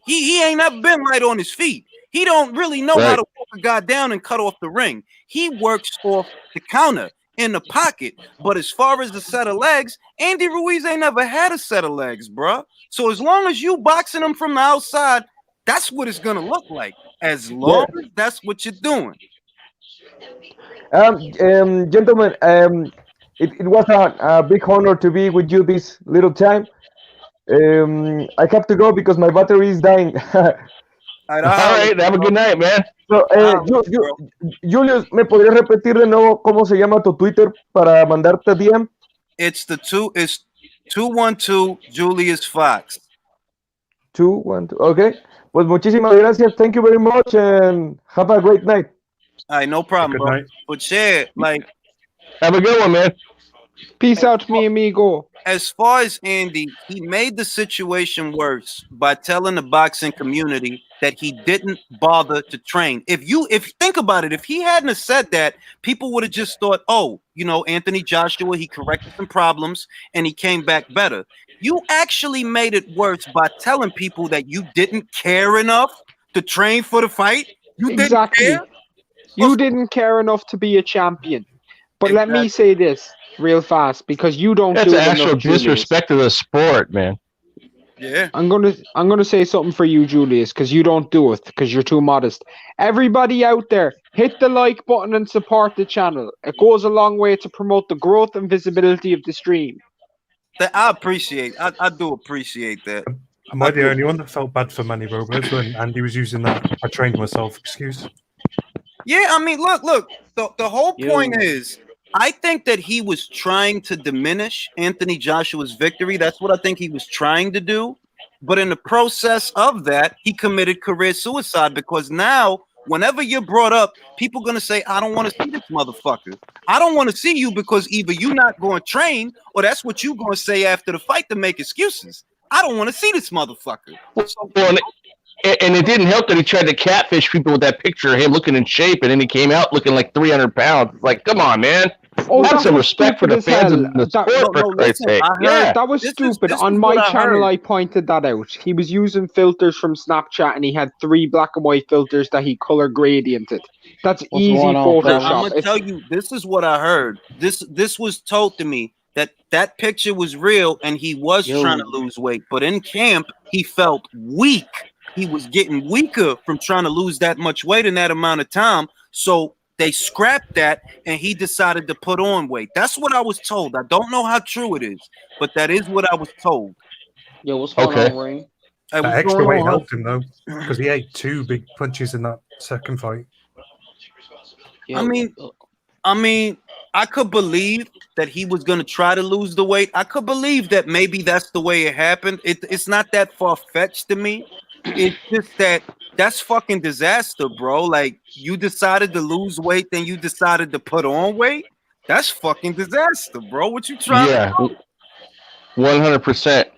He ain't never been light on his feet. He don't really know how to walk a guy down and cut off the ring. He works off the counter in the pocket. But as far as the set of legs, Andy Ruiz ain't never had a set of legs, bruh. So as long as you boxing him from the outside, that's what it's gonna look like. As long as that's what you're doing. Gentlemen, it was a big honor to be with you this little time. I have to go because my battery is dying. All All right, have a good night, man. So, Julius, ¿me podrías repetir de nuevo cómo se llama tu Twitter para mandarte DM? It's 212 Julius Fox. 212. Okay. Pues muchísimas gracias. Thank you very much and have a great night. All right, no problem, Good bro. night. But yeah, like Have a good one, man. Peace out, mi amigo. as far as Andy, he made the situation worse by telling the boxing community that he didn't bother to train. If you think about it, if he hadn't have said that, people would have just thought, oh, you know, Anthony Joshua, he corrected some problems and he came back better. You actually made it worse by telling people that you didn't care enough to train for the fight. You Exactly. didn't care. You didn't care enough to be a champion. But let me say this real fast because you don't That's do it actual enough, Julius. disrespect to the sport, man. Yeah. I'm gonna say something for you, Julius, because you don't do it because you're too modest. Everybody out there, hit the like button and support the channel. It goes a long way to promote the growth and visibility of the stream. That I appreciate. I do appreciate that. Am I the only one that felt bad for Manny Robles when Andy was using that "I trained myself" excuse? Yeah, I mean, look. The whole point is, I think that he was trying to diminish Anthony Joshua's victory. That's what I think he was trying to do. But in the process of that, he committed career suicide because now, whenever you're brought up, people are going to say, I don't want to see this motherfucker. I don't want to see you because either you're not going to train or that's what you're going to say after the fight to make excuses. I don't want to see this motherfucker. Well, and it didn't help that he tried to catfish people with that picture of him looking in shape, and then he came out looking like 300 pounds. Like, come on, man. Have some respect for the fans of the sport, for Christ's sake. Yeah, that was stupid. On my channel, I pointed that out. He was using filters from Snapchat, and he had 3 black and white filters that he color gradiented. That's easy Photoshop. I'm gonna tell you, this is what I heard. This was told to me that picture was real, and he was trying to lose weight. But in camp, he felt weak. He was getting weaker from trying to lose that much weight in that amount of time. So they scrapped that, and he decided to put on weight. That's what I was told. I don't know how true it is, but that is what I was told. Yo, what's going on, Ring? That extra weight helped him though, because he ate 2 big punches in that second fight. I mean, I could believe that he was going to try to lose the weight. I could believe that maybe that's the way it happened. It's not that far-fetched to me. It's just that's fucking disaster, bro. Like, you decided to lose weight, then you decided to put on weight. That's fucking disaster, bro. What you trying to do? 100%.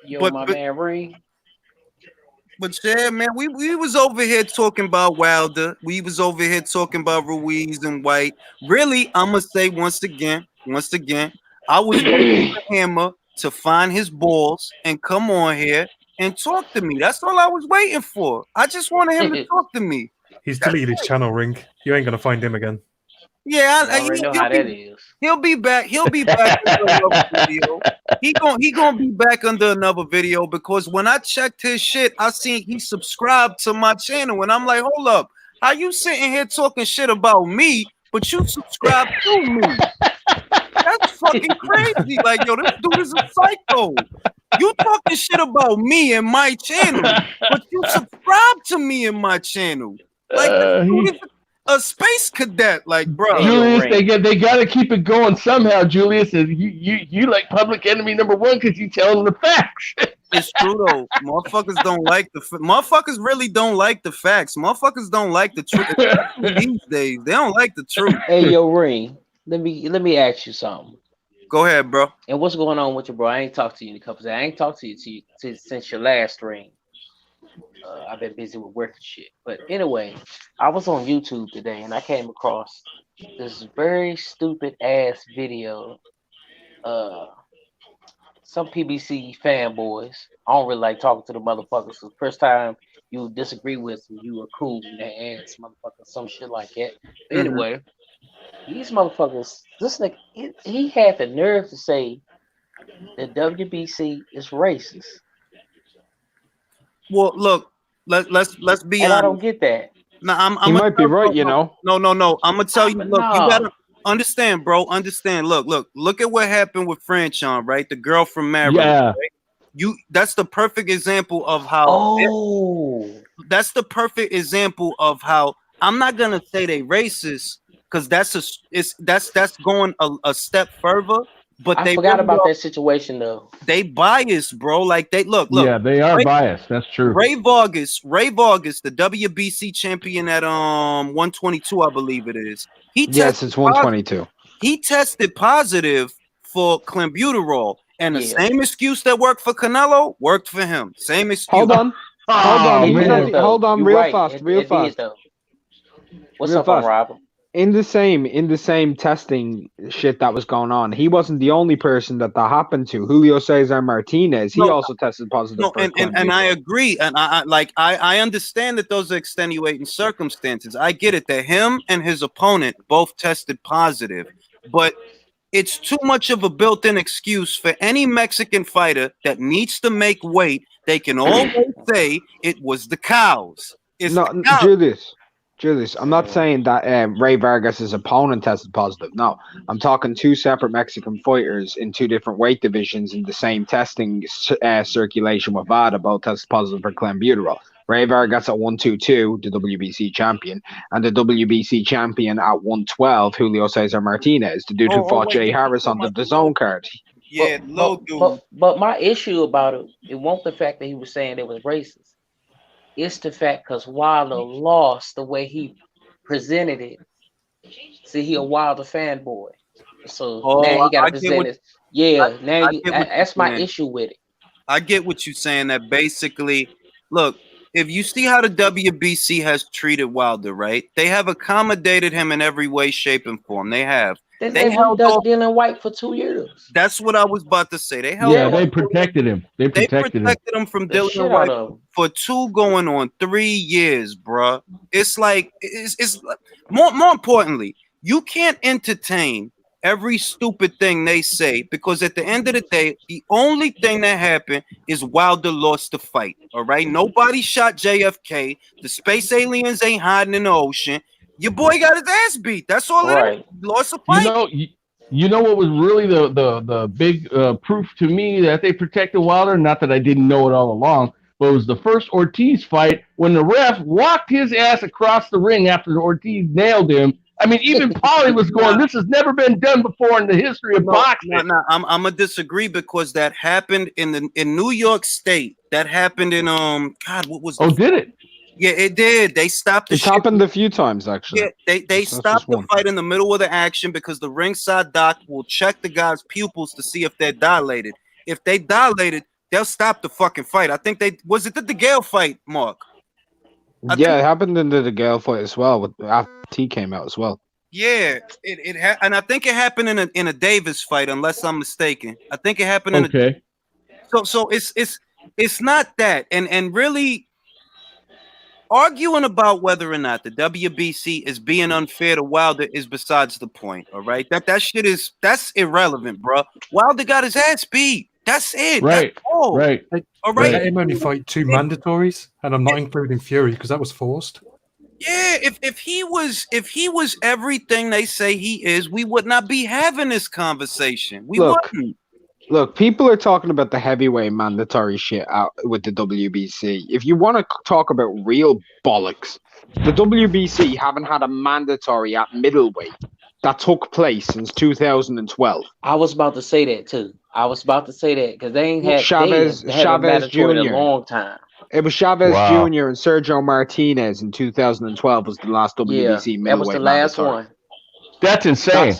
Yo, my man Ring. But yeah, man, we was over here talking about Wilder. We was over here talking about Ruiz and White. Really, I'm gonna say once again, I was waiting for Hammer to find his balls and come on here and talk to me. That's all I was waiting for. I just wanted him to talk to me. He's deleted his channel, Ring. You ain't gonna find him again. Yeah, I already know how that is. He'll be back. He'll be back under another video. He gonna be back under another video because when I checked his shit, I seen he subscribed to my channel, and I'm like, hold up, how you sitting here talking shit about me, but you subscribe to me? That's fucking crazy. Like, yo, this dude is a psycho. You talking shit about me and my channel, but you subscribe to me and my channel. Like, this dude is a space cadet, like, bro. Julius, they got to keep it going somehow. Julius, you like public enemy #1 because you tell them the facts. It's true though. Motherfuckers don't like motherfuckers really don't like the facts. Motherfuckers don't like the truth these days. They don't like the truth. Hey, yo, Ring. Let me ask you something. Go ahead, bro. And what's going on with you, bro? I ain't talked to you in a couple days. I ain't talked to you since your last ring. I've been busy with work and shit. But anyway, I was on YouTube today and I came across this very stupid ass video. Some PBC fanboys. I don't really like talking to the motherfuckers. So the first time you disagree with them, you were cool and they ass motherfuckers, some shit like that. But anyway, these motherfuckers, this nigga, he had the nerve to say that WBC is racist. Well, look, let's be and honest. I don't get that. No, he might be right, you know. No. I'm gonna tell you. Look, you gotta understand, bro. Understand. Look at what happened with Franchon, right? The girl from Maryland. Yeah. Right? That's the perfect example of how. Oh, That's the perfect example of how I'm not gonna say they racist because that's going a step further. But I they forgot really about are, that situation though. they biased, bro. Like they look. Yeah, they are Ray, biased. That's true. Ray Vargas, the WBC champion at 122, I believe it is. Yes, it's 122. He tested positive for clenbuterol, and the same excuse that worked for Canelo worked for him. Same excuse. Hold on. Oh, He's man. not, hold on, You're real right. fast, real It fast. did, though. What's Real up, on fast. Robert? In the same testing shit that was going on, he wasn't the only person that happened to. Julio Cesar Martinez, he also tested positive. No, and I agree, and I understand that those are extenuating circumstances. I get it that him and his opponent both tested positive, but it's too much of a built-in excuse for any Mexican fighter that needs to make weight. They can always say it was the cows. It's no, the cows. Julius, I'm not saying that Ray Vargas' opponent tested positive. No, I'm talking two separate Mexican fighters in two different weight divisions in the same testing circulation with VADA, both tested positive for clenbuterol. Ray Vargas at 122, the WBC champion, and the WBC champion at 112, Julio Cesar Martinez, the dude who fought Jay Harris on the DAZN card. Yeah, but my issue about it won't the fact that he was saying it was racist. It's the fact because Wilder lost the way he presented it. See, he a Wilder fanboy, so now he got to present it. Yeah, that's my issue with it. I get what you're saying. That basically, look, if you see how the WBC has treated Wilder, right? They have accommodated him in every way, shape, and form. They have. They held Dillian Whyte for 2 years. That's what I was about to say. They protected him. They protected him from Dillian Whyte for 2 going on 3 years, bruh. It's like it's more importantly, you can't entertain every stupid thing they say because at the end of the day, the only thing that happened is Wilder lost the fight. All right, nobody shot JFK. The space aliens ain't hiding in the ocean. Your boy got his ass beat. That's all it is. Lost a fight. You know what was really the big proof to me that they protected Wilder? Not that I didn't know it all along, but it was the first Ortiz fight when the ref walked his ass across the ring after Ortiz nailed him. I mean, even Paulie was going, this has never been done before in the history of boxing. No, I'm gonna disagree because that happened in New York State. That happened in God, what was did it? Yeah, it did. They stopped the It's happened a few times, actually. Yeah, they stopped the fight in the middle of the action because the ringside doc will check the guy's pupils to see if they're dilated. If they dilated, they'll stop the fucking fight. I think was it the Gale fight, Mark? It happened in the Gale fight as well. After he came out as well. Yeah, and I think it happened in a Davis fight, unless I'm mistaken. I think it happened in So it's not that, and really. Arguing about whether or not the WBC is being unfair to Wilder is besides the point. All right, that's irrelevant, bro. Wilder got his ass beat. That's it. Right. That's all. Right. All right. Let him only fight 2 mandatories, and I'm not including Fury because that was forced. Yeah, if he was everything they say he is, we would not be having this conversation. We wouldn't. Look, people are talking about the heavyweight mandatory shit out with the WBC. If you want to talk about real bollocks, the WBC haven't had a mandatory at middleweight that took place since 2012. I was about to say that too. Because they ain't had Chavez Jr. in a long time. It was Chavez Jr. and Sergio Martinez in 2012 was the last WBC middleweight. That was the last mandatory. one. That's insane.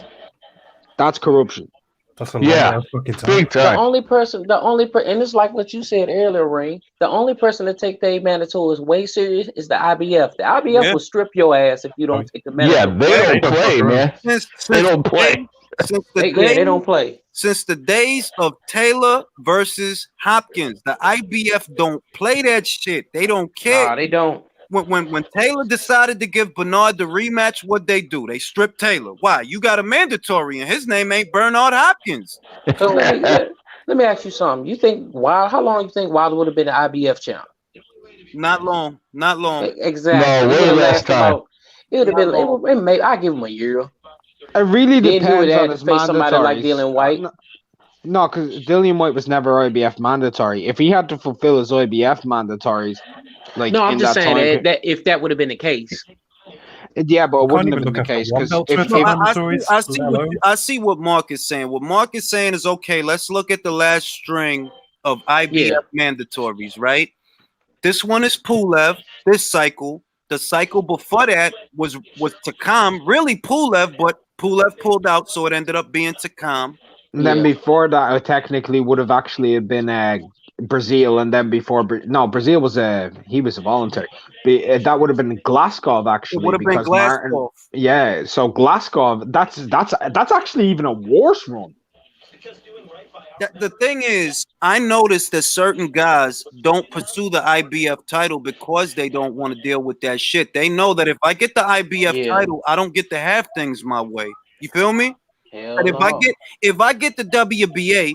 That's corruption. That's a lot fucking time. Big time. The only person, and it's like what you said earlier, Ring. The only person that take their mandatory is way serious is the IBF. The IBF will strip your ass if you don't take the mandatory. Yeah, they don't play, man. They don't play. They don't play. Since the days of Taylor versus Hopkins, the IBF don't play that shit. They don't care. Nah, they don't. When Taylor decided to give Bernard the rematch, what they do? They strip Taylor. Why? You got a mandatory, and his name ain't Bernard Hopkins. Let me ask you something. You think how long you think Wilder would have been an IBF champ? Not long. Exactly. No, way less time. It would have been. Maybe I give him a year. It really Then he would depends have on to his face somebody like mandatories. Dillian Whyte. No, because Dillian Whyte was never IBF mandatory. If he had to fulfill his IBF mandatories, like No, I'm in just that saying time, that if that would have been the case. yeah, but You it can't wouldn't have even been look the after case one because belt if, worth No, of if mandatories, let alone. I see what Mark is saying. What Mark is saying is okay. Let's look at the last string of IBF Yeah. mandatories, right? This one is Pulev. This cycle, the cycle before that was Takam, really Pulev, but Pulev pulled out, so it ended up being Takam. then Yeah. before that, it technically would have actually been Brazil, and then before Brazil was he was a voluntary. That would have been Glasgow It actually would have been because Martin. Glasgow. Yeah, so Glasgow, that's actually even a worse run. The thing is, I noticed that certain guys don't pursue the IBF title because they don't want to deal with that shit. They know that if I get the IBF Yeah. title, I don't get to have things my way. You feel me? Hell But no. if I get the WBA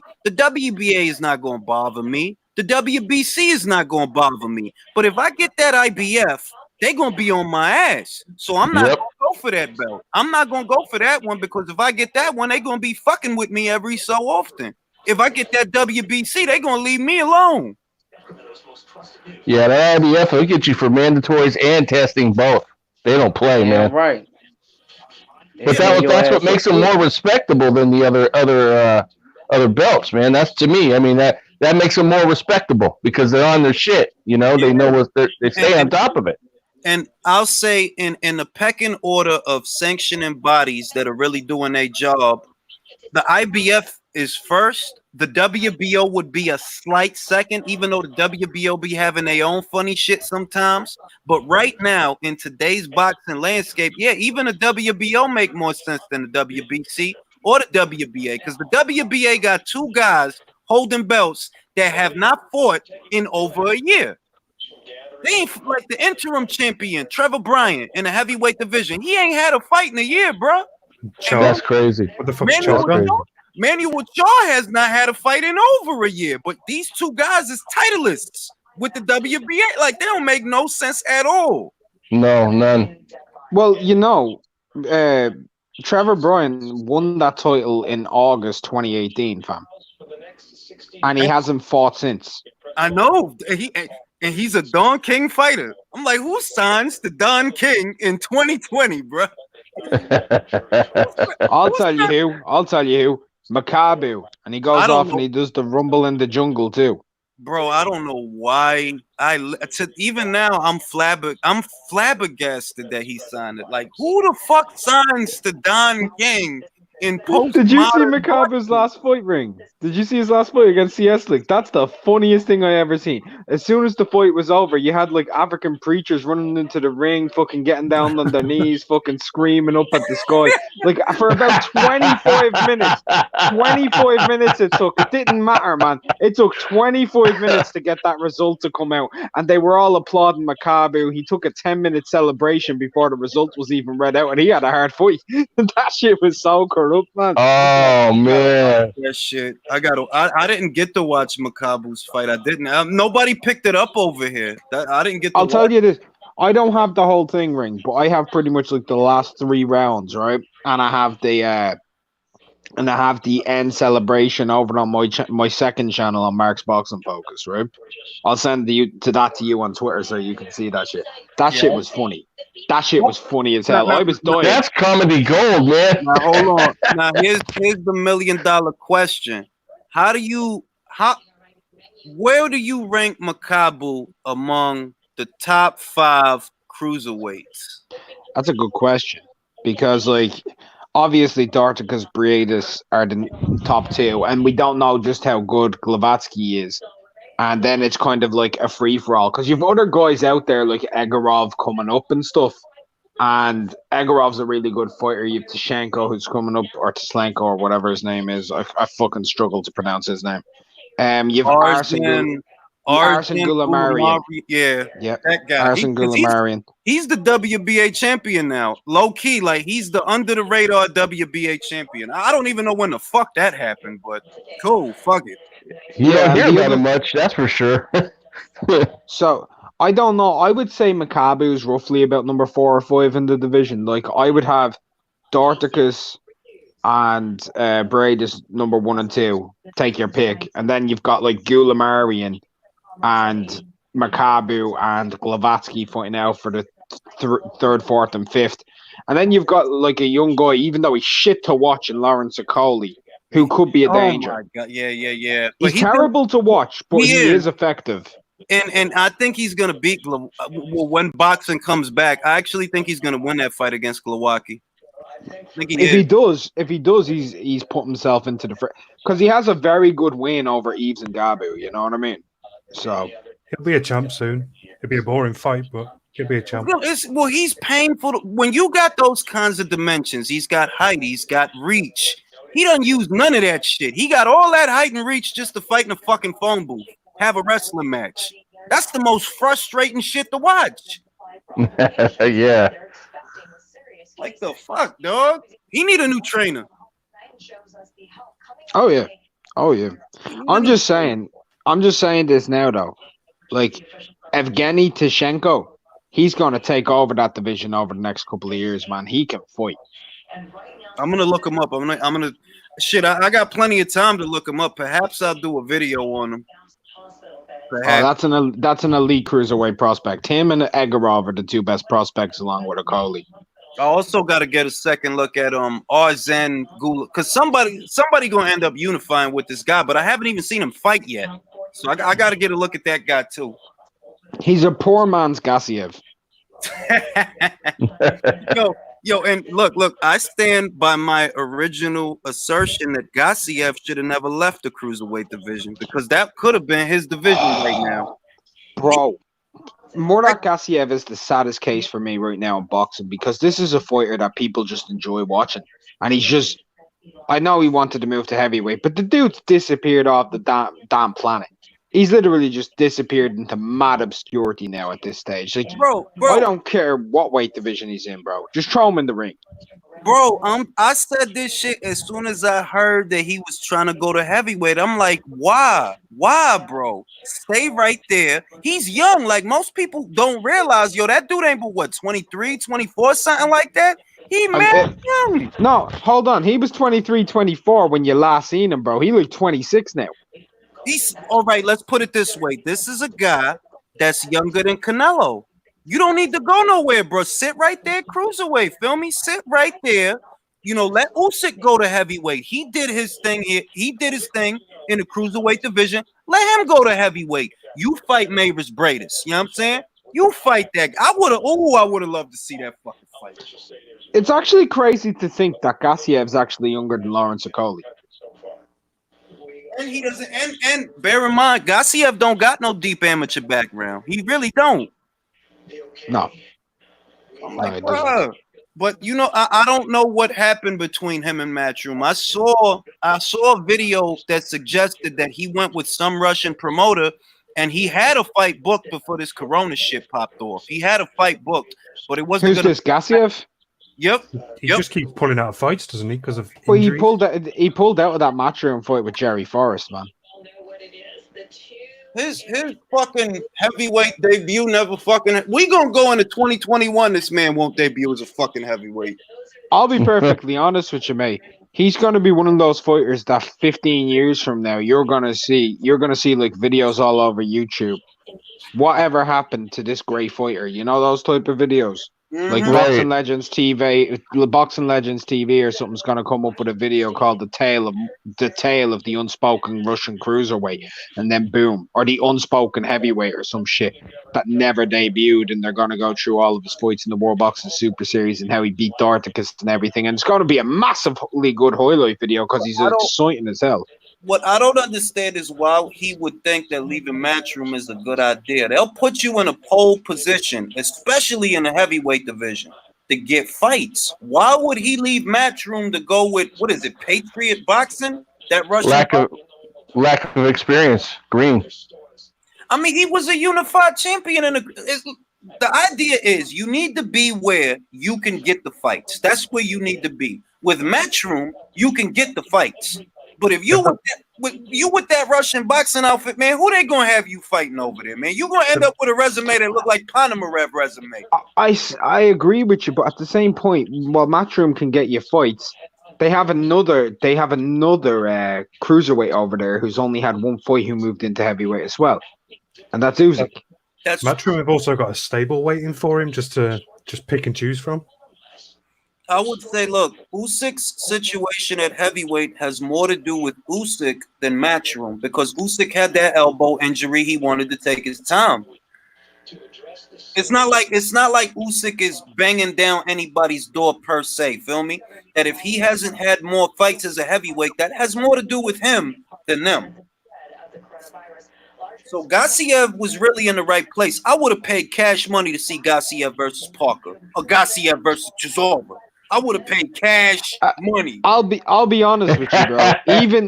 is not going to bother me. The WBC is not going to bother me. But if I get that IBF, they're going to be on my ass. So I'm not Yep. going to go for that belt. I'm not going to go for that one because if I get that one, they're going to be fucking with me every so often. If I get that WBC, they're going to leave me alone. Yeah, the IBF will get you for mandatories and testing both. They don't play, Yeah, man. right. But that's what makes them more respectable than the other belts, man. That's to me. I mean that makes them more respectable because they're on their shit. You know, they know what they stay on top of it. And I'll say in the pecking order of sanctioning bodies that are really doing their job, the IBF is first. The WBO would be a slight second, even though the WBO be having their own funny shit sometimes. But right now, in today's boxing landscape, yeah, even the WBO make more sense than the WBC or the WBA because the WBA got two guys holding belts that have not fought in over a year. They ain't like the interim champion, Trevor Bryant, in the heavyweight division. He ain't had a fight in a year, bro. That's crazy. What the fuck's Chaga? Manuel Shaw has not had a fight in over a year, but these two guys is titleists with the WBA. Like, they don't make no sense at all. No, none. Well, Trevor Bryan won that title in August 2018, fam. And he hasn't fought since. I know. And he's a Don King fighter. I'm like, who signs the Don King in 2020, bro? I'll tell you who. Makabu. And he goes off and he does the Rumble in the Jungle too. Bro, I don't know why. Even now, I'm flabbergasted that he signed it. Like, who the fuck signs the Don King in post? Did you see Makabu's last fight ring? Did you see his last fight against CS League? That's the funniest thing I ever seen. As soon as the fight was over, you had like African preachers running into the ring, fucking getting down on their knees, fucking screaming up at the sky. Like for about 25 minutes. 25 minutes it took. It didn't matter, man. It took 25 minutes to get that result to come out. And they were all applauding Makabu. He took a 10-minute celebration before the result was even read out, and he had a hard fight. That shit was so corrupt, man. Oh man. That shit. I didn't get to watch Makabu's fight. I didn't. Nobody picked it up over here. I didn't get to I'll tell you this. I don't have the whole thing ring, but I have pretty much like the last 3 rounds, right? And I have the end celebration over on my second channel on Mark's Boxing Focus, right? I'll send you on Twitter so you can see that shit. That shit was funny. That shit was funny as hell. I was dying. That's comedy gold, man. Now hold on. Now here's the $1 million question. Where do you rank Makabu among the top 5 cruiserweights? That's a good question because, like, obviously Dorticus, Briedis are the top 2, and we don't know just how good Glavatsky is. And then it's kind of like a free-for-all because you've other guys out there like Egorov coming up and stuff. And Egorov's a really good fighter. You have Tishenko who's coming up, or Tislenko or whatever his name is. I fucking struggle to pronounce his name. You've Arsen Goulamarian. Yeah, that guy. Arsen Goulamarian. He's the WBA champion now. Low key, like he's the under the radar WBA champion. I don't even know when the fuck that happened, but cool, fuck it. You don't hear about him much, that's for sure. So I don't know. I would say Makabu is roughly about number 4 or 5 in the division. Like I would have Dorticus, and Braid is number 1 and 2. Take your pick. And then you've got like Gulamarian and Makabu and Glavatsky fighting out for the third, fourth, and fifth. And then you've got like a young guy, even though he's shit to watch, in Lawrence Okoli, who could be a danger. Oh my God. Yeah. But he's terrible to watch, but he is effective. And I think he's gonna beat when boxing comes back. I actually think he's gonna win that fight against Glowacki. If he does, he's put himself into the because he has a very good win over Eves and Gabu. You know what I mean? So he'll be a champ soon. It'll be a boring fight, but he'll be a champ. Well, he's painful when you got those kinds of dimensions. He's got height. He's got reach. He doesn't use none of that shit. He got all that height and reach just to fight in a fucking phone booth, have a wrestling match. That's the most frustrating shit to watch. Yeah. Like the fuck, dog? He need a new trainer. Oh yeah. I'm just saying this now though. Like Evgeny Tishenko, he's gonna take over that division over the next couple of years, man. He can fight. I'm gonna look him up. I'm gonna shit. I got plenty of time to look him up. Perhaps I'll do a video on him. Perhaps. Oh, that's an elite cruiserweight prospect. Him and Egorov are the 2 best prospects, along with Okoli. I also got to get a second look at Arzen Gula, because somebody gonna end up unifying with this guy, but I haven't even seen him fight yet. So I got to get a look at that guy too. He's a poor man's Gassiev. Yo, and look, I stand by my original assertion that Gassiev should have never left the cruiserweight division, because that could have been his division right now. Bro, Murdoch Gassiev is the saddest case for me right now in boxing, because this is a fighter that people just enjoy watching. And he's just, I know he wanted to move to heavyweight, but the dude's disappeared off the damn planet. He's literally just disappeared into mad obscurity now at this stage. Like, bro, I don't care what weight division he's in, bro. Just throw him in the ring. Bro, I said this shit as soon as I heard that he was trying to go to heavyweight. I'm like, why? Why, bro? Stay right there. He's young. Like, most people don't realize, yo, that dude ain't but what, 23, 24, something like that? He mad young. No, hold on. He was 23, 24 when you last seen him, bro. He like 26 now. He's all right. Let's put it this way. This is a guy that's younger than Canelo. You don't need to go nowhere, bro. Sit right there, cruiserweight. Feel me? Sit right there. You know, let Usyk go to heavyweight. He did his thing here. He did his thing in the cruiserweight division. Let him go to heavyweight. You fight Mavis Bradis. You know what I'm saying? You fight that. I would have loved to see that fucking fight. It's actually crazy to think that Gassiev's actually younger than Lawrence Okoli. And he doesn't. And bear in mind, Gassiev don't got no deep amateur background. He really don't. No. I'm like, bro. But you know, I don't know what happened between him and Matchroom. I saw a video that suggested that he went with some Russian promoter, and he had a fight booked before this Corona shit popped off. He had a fight booked, but it wasn't. Who's this, Gassiev? Yep. He just keeps pulling out fights, doesn't he? Because of injuries? Well, he pulled out of that Matchroom fight with Jerry Forrest, man. His fucking heavyweight debut never fucking. We gonna go into 2021. This man won't debut as a fucking heavyweight. I'll be perfectly honest with you, mate. He's gonna be one of those fighters that 15 years from now you're gonna see like videos all over YouTube. Whatever happened to this great fighter? You know those type of videos. Like Boxing Legends TV or something's gonna come up with a video called the tale of the unspoken Russian cruiserweight, and then boom, or the unspoken heavyweight or some shit that never debuted, and they're gonna go through all of his fights in the World Boxing Super Series and how he beat Dorticus and everything, and it's gonna be a massively good highlight video because he's exciting as hell. What I don't understand is why he would think that leaving Matchroom is a good idea. They'll put you in a pole position, especially in the heavyweight division, to get fights. Why would he leave Matchroom to go with, what is it, Patriot Boxing? That Russian lack of experience. Green. I mean, he was a unified champion. The idea is you need to be where you can get the fights. That's where you need to be. With Matchroom, you can get the fights. But if you with that Russian boxing outfit, man, who they gonna have you fighting over there, man? You gonna end up with a resume that look like Ponomarev resume. I agree with you, but at the same point, while Matchroom can get you fights, They have another cruiserweight over there who's only had one fight who moved into heavyweight as well, and that's Usyk. That's Matchroom have also got a stable waiting for him just to pick and choose from. I would say, look, Usyk's situation at heavyweight has more to do with Usyk than Matchroom because Usyk had that elbow injury. He wanted to take his time. It's not like Usyk is banging down anybody's door per se. Feel me? That if he hasn't had more fights as a heavyweight, that has more to do with him than them. So Gassiev was really in the right place. I would have paid cash money to see Gassiev versus Parker or Gassiev versus Chisora. I would have paid cash money. I'll be honest with you, bro.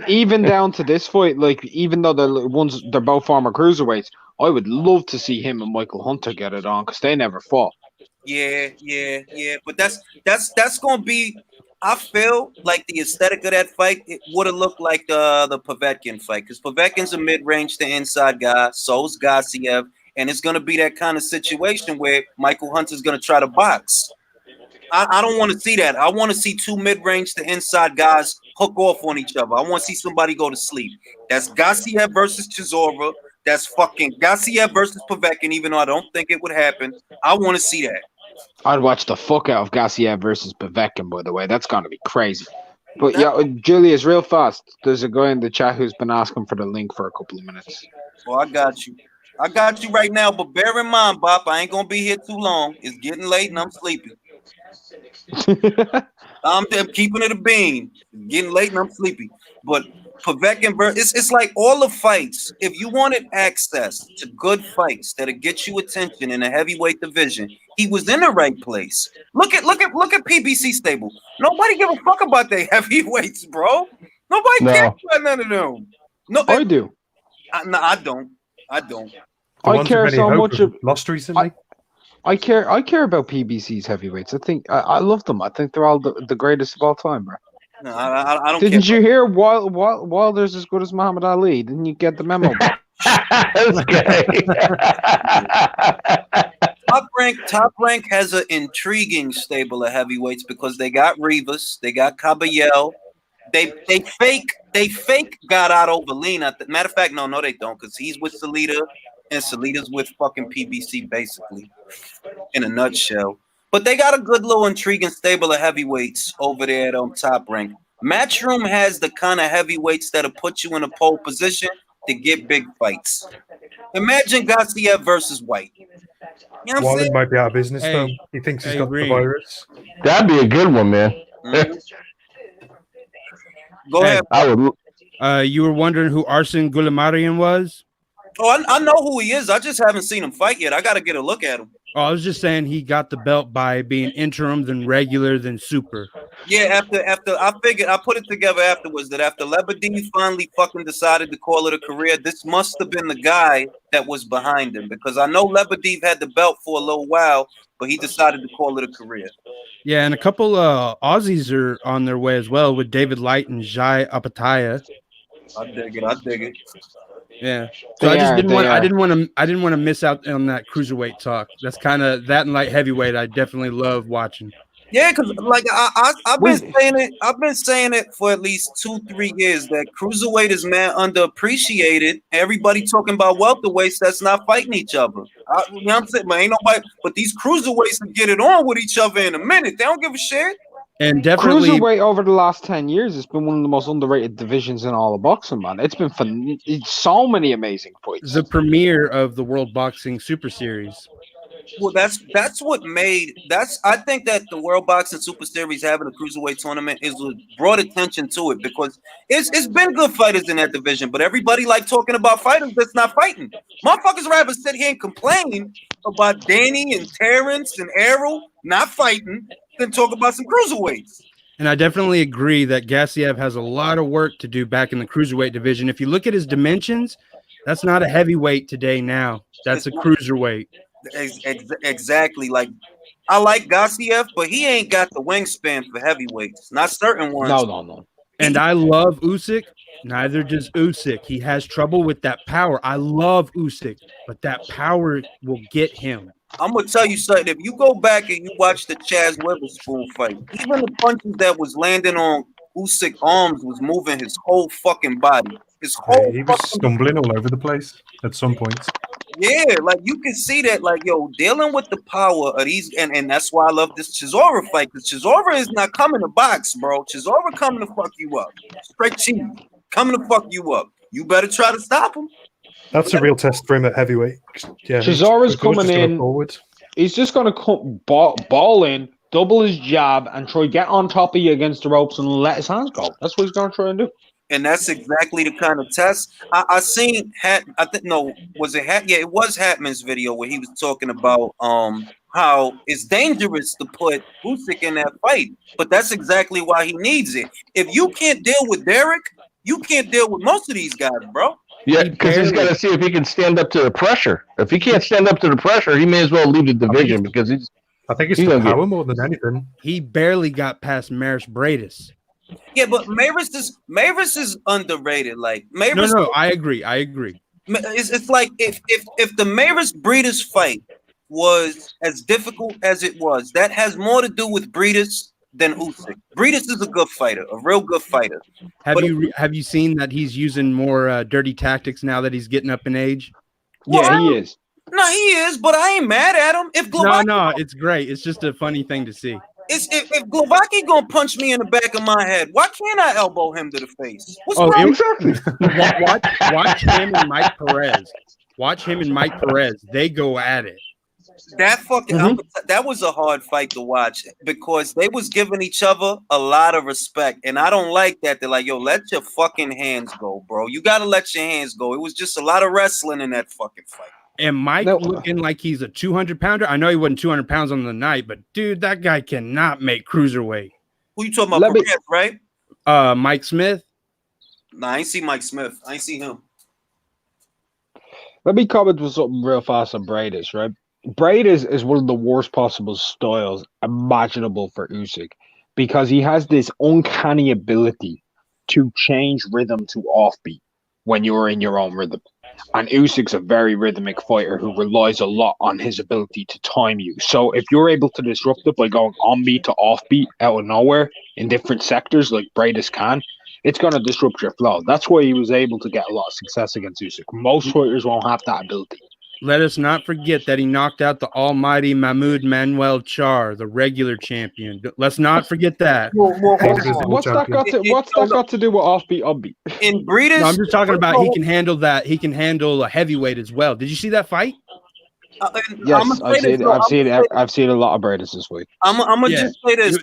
even down to this fight, like even though they're both former cruiserweights, I would love to see him and Michael Hunter get it on because they never fought. Yeah. But that's gonna be. I feel like the aesthetic of that fight, it would have looked like the Povetkin fight because Povetkin's a mid-range to inside guy. So's Gassiev, and it's gonna be that kind of situation where Michael Hunter's gonna try to box. I don't want to see that. I want to see two mid-range to inside guys hook off on each other. I want to see somebody go to sleep. That's Gassiev versus Chisora. That's fucking Gassiev versus Povetkin, even though I don't think it would happen. I want to see that. I'd watch the fuck out of Gassiev versus Povetkin, by the way. That's going to be crazy. But yeah, Julius, real fast. There's a guy in the chat who's been asking for the link for a couple of minutes. Well, I got you. I got you right now, but bear in mind, Bop, I ain't going to be here too long. It's getting late and I'm sleepy. I'm keeping it a bean. It's getting late and I'm sleepy. But Povetkin, it's like all the fights. If you wanted access to good fights that'll get you attention in a heavyweight division, he was in the right place. Look at PBC stable. Nobody give a fuck about their heavyweights, bro. Nobody cares about none of them. No, I do. I don't. I care so much. Lost recently. I care about PBC's heavyweights. I love them. I think they're all the greatest of all time, bro. No, I don't. Didn't you hear Wilder's as good as Muhammad Ali? Didn't you get the memo? That's great. Top rank has an intriguing stable of heavyweights because they got Rivas, they got Caballel. They fake got out over Lena. Matter of fact, no, they don't, because he's with Salita and Salita's with fucking PBC, basically, in a nutshell. But they got a good little intriguing stable of heavyweights over there at Top Rank. Matchroom has the kind of heavyweights that'll put you in a pole position to get big fights. Imagine Gassiev versus White. You know what I'm saying? Might be out of business though. He thinks he's got the virus. That'd be a good one, man. Mm-hmm. Go ahead. I would. You were wondering who Arsen Gulamarian was? Oh, I know who he is. I just haven't seen him fight yet. I got to get a look at him. Oh, I was just saying he got the belt by being interim, then regular, then super. Yeah, after I figured, I put it together afterwards that after Lebedev finally fucking decided to call it a career, this must have been the guy that was behind him, because I know Lebedev had the belt for a little while, but he decided to call it a career. Yeah, and a couple Aussies are on their way as well with David Light and Jai Apataya. I dig it. Yeah. So I didn't want to miss out on that cruiserweight talk. That's kind of that and light heavyweight. I definitely love watching. Yeah, because like I've been saying it for at least 2-3 years that cruiserweight is underappreciated. Everybody talking about welterweights that's not fighting each other. You know what I'm saying? Man, ain't nobody. But these cruiserweights can get it on with each other in a minute. They don't give a shit. And definitely, cruiserweight over the last 10 years has been one of the most underrated divisions in all of boxing, man. It's been fun. It's so many amazing fights. The premiere of the World Boxing Super Series. Well, that's what made I think that the World Boxing Super Series having a cruiserweight tournament is what brought attention to it, because it's been good fighters in that division, but everybody like talking about fighters that's not fighting. Motherfuckers rather sit here and complain about Danny and Terrence and Errol not fighting than talk about some cruiserweights. And I definitely agree that Gassiev has a lot of work to do back in the cruiserweight division. If you look at his dimensions, that's not a heavyweight today now. That's a cruiserweight. Exactly. Like, I like Gassiev, but he ain't got the wingspan for heavyweights. Not certain ones. No. And I love Usyk. Neither does Usyk. He has trouble with that power. I love Usyk, but that power will get him. I'm gonna tell you something. If you go back and you watch the Chaz Witherspoon fight, even the punches that was landing on Usyk arms was moving his whole fucking body. His whole He was fucking stumbling all over the place at some points. yeah, like you can see that, like yo, dealing with the power of these, and that's why I love this Chisora fight, because Chisora is not coming to box, bro. Chisora coming to fuck you up, straight cheese, coming to fuck you up. You better try to stop him. That's a real test for him at heavyweight. Yeah, Chisora's he's coming just gonna in. forward. He's just going to come ball in, double his jab, and try get on top of you against the ropes and let his hands go. That's what he's going to try and do. And that's exactly the kind of test I seen. Was it Hat? Yeah, it was Hatman's video where he was talking about how it's dangerous to put Usyk in that fight, but that's exactly why he needs it. If you can't deal with Derek, you can't deal with most of these guys, bro. Yeah, because he's got to see if he can stand up to the pressure. If he can't stand up to the pressure, he may as well leave the division because he's. I think it's the power more than anything. He barely got past Maris Bradis. Yeah, but Maris is underrated. Like Maris. No, I agree. It's like if the Maris Breeders fight was as difficult as it was, that has more to do with Breeders than Usyk. Breeders is a good fighter, a real good fighter. Have you seen that he's using more dirty tactics now that he's getting up in age? Yeah, he is. No, he is, but I ain't mad at him. If No, it's great. It's just a funny thing to see. If Glowacki gonna punch me in the back of my head, why can't I elbow him to the face? What's wrong? Exactly. Watch him and Mike Perez. Watch him and Mike Perez. They go at it. That fucking that was a hard fight to watch because they was giving each other a lot of respect, and I don't like that. They're like, "Yo, let your fucking hands go, bro. You gotta let your hands go." It was just a lot of wrestling in that fucking fight. And Mike looking like he's a 200-pounder. I know he wasn't 200 pounds on the night, but dude, that guy cannot make cruiserweight. Who you talking about? Perez, right? Mike Smith. Nah, I ain't see Mike Smith. I ain't see him. Let me comment with something real fast on Bradis, right? Bradis is one of the worst possible styles imaginable for Usyk because he has this uncanny ability to change rhythm to offbeat when you're in your own rhythm. And Usyk's a very rhythmic fighter who relies a lot on his ability to time you. So if you're able to disrupt it by going on beat to off beat out of nowhere in different sectors like Bradis can, it's going to disrupt your flow. That's why he was able to get a lot of success against Usyk. Most fighters won't have that ability. Let us not forget that he knocked out the almighty Mahmoud Manuel Char, the regular champion. Let's not forget that. What's that got to do with offbeat, upbeat? In Breeders, I'm just talking about he can handle that. He can handle a heavyweight as well. Did you see that fight? Yes, I've seen a lot of Bradis this week. I'm gonna just say this.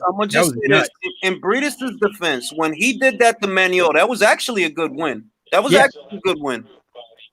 In Breeders' defense, when he did that to Manuel, that was actually a good win. That was actually a good win.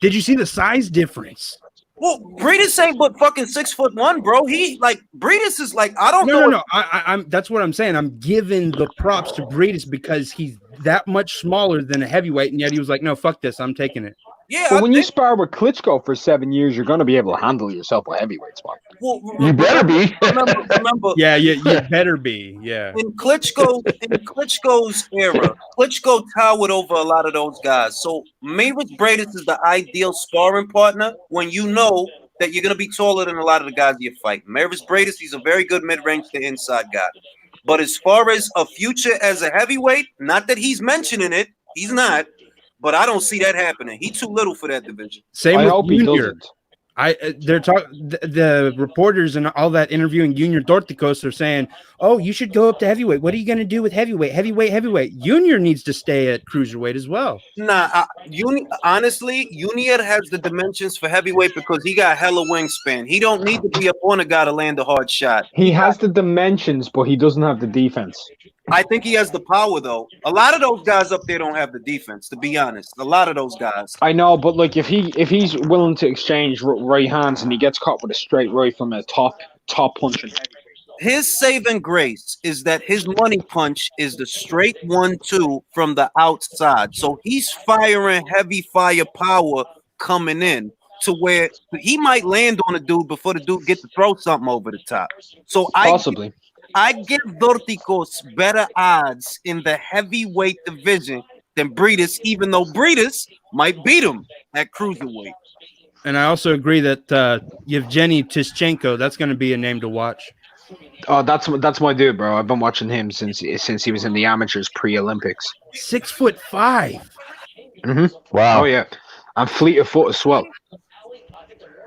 Did you see the size difference? Well, Breedis ain't but fucking 6'1", bro. He like Breedis is like I don't know. No. I'm that's what I'm saying. I'm giving the props to Breedis because he's that much smaller than a heavyweight, and yet he was like, "No, fuck this, I'm taking it." Yeah, but when you spar with Klitschko for 7 years, you're going to be able to handle yourself with heavyweights, man. Well, you better be. Remember. Yeah, you better be. Yeah. In Klitschko's era, Klitschko towered over a lot of those guys. So Mavis Bradis is the ideal sparring partner when you know that you're going to be taller than a lot of the guys you're fighting. Mavis Bradis, he's a very good mid-range to inside guy. But as far as a future as a heavyweight, not that he's mentioning it, he's not. But I don't see that happening. He's too little for that division. Same with Junior. They're talking. The reporters and all that interviewing Junior Dorticos are saying, "Oh, you should go up to heavyweight. What are you going to do with heavyweight? Heavyweight. Junior needs to stay at cruiserweight as well." Nah, honestly, Junior has the dimensions for heavyweight because he got hella wingspan. He don't need to be up on a guy to land a hard shot. He has the dimensions, but he doesn't have the defense. I think he has the power, though. A lot of those guys up there don't have the defense, to be honest. A lot of those guys. I know, but like if he's willing to exchange right hands and he gets caught with a straight right from a top punching heavyweight. His saving grace is that his money punch is the straight 1-2 from the outside. So he's firing heavy fire power coming in to where he might land on a dude before the dude gets to throw something over the top. So possibly. I give Dorticos better odds in the heavyweight division than Breedis, even though Breedis might beat him at cruiserweight. And I also agree that Yevgeny Tischenko, that's going to be a name to watch. Oh, that's my dude, bro. I've been watching him since he was in the amateurs pre-Olympics. 6'5". Wow. Oh yeah, I'm fleet of foot as well.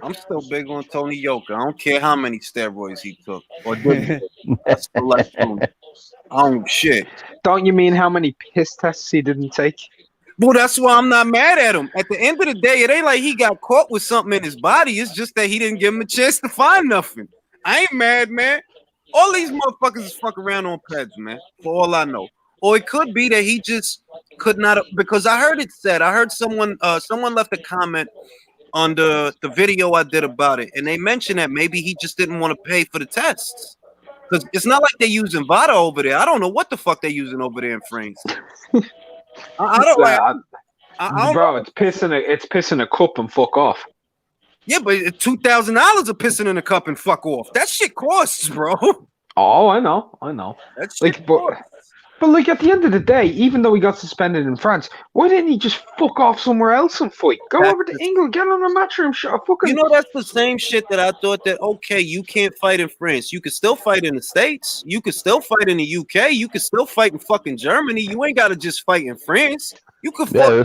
I'm still big on Tony Yoka. I don't care how many steroids he took or didn't take. I still like Tony. I don't shit. Don't you mean how many piss tests he didn't take? Well, that's why I'm not mad at him. At the end of the day, it ain't like he got caught with something in his body. It's just that he didn't give him a chance to find nothing. I ain't mad, man. All these motherfuckers is fuck around on peds, man, for all I know. Or it could be that he just could not, because I heard it said, I heard someone left a comment on the video I did about it, and they mentioned that maybe he just didn't want to pay for the tests. Because it's not like they're using Vada over there. I don't know what the fuck they're using over there in France. I don't like. I don't Bro, know. it's pissing a cup and fuck off. Yeah, but $2,000 of pissing in a cup and fuck off. That shit costs, bro. Oh, I know. That shit Like, costs. but like at the end of the day, even though he got suspended in France, why didn't he just fuck off somewhere else and fight? Go That's over to England, get on a matchroom shot. Fucking. You know, that's the same shit that I thought that, okay, you can't fight in France. You can still fight in the States. You can still fight in the UK. You can still fight in fucking Germany. You ain't got to just fight in France. You could Yeah,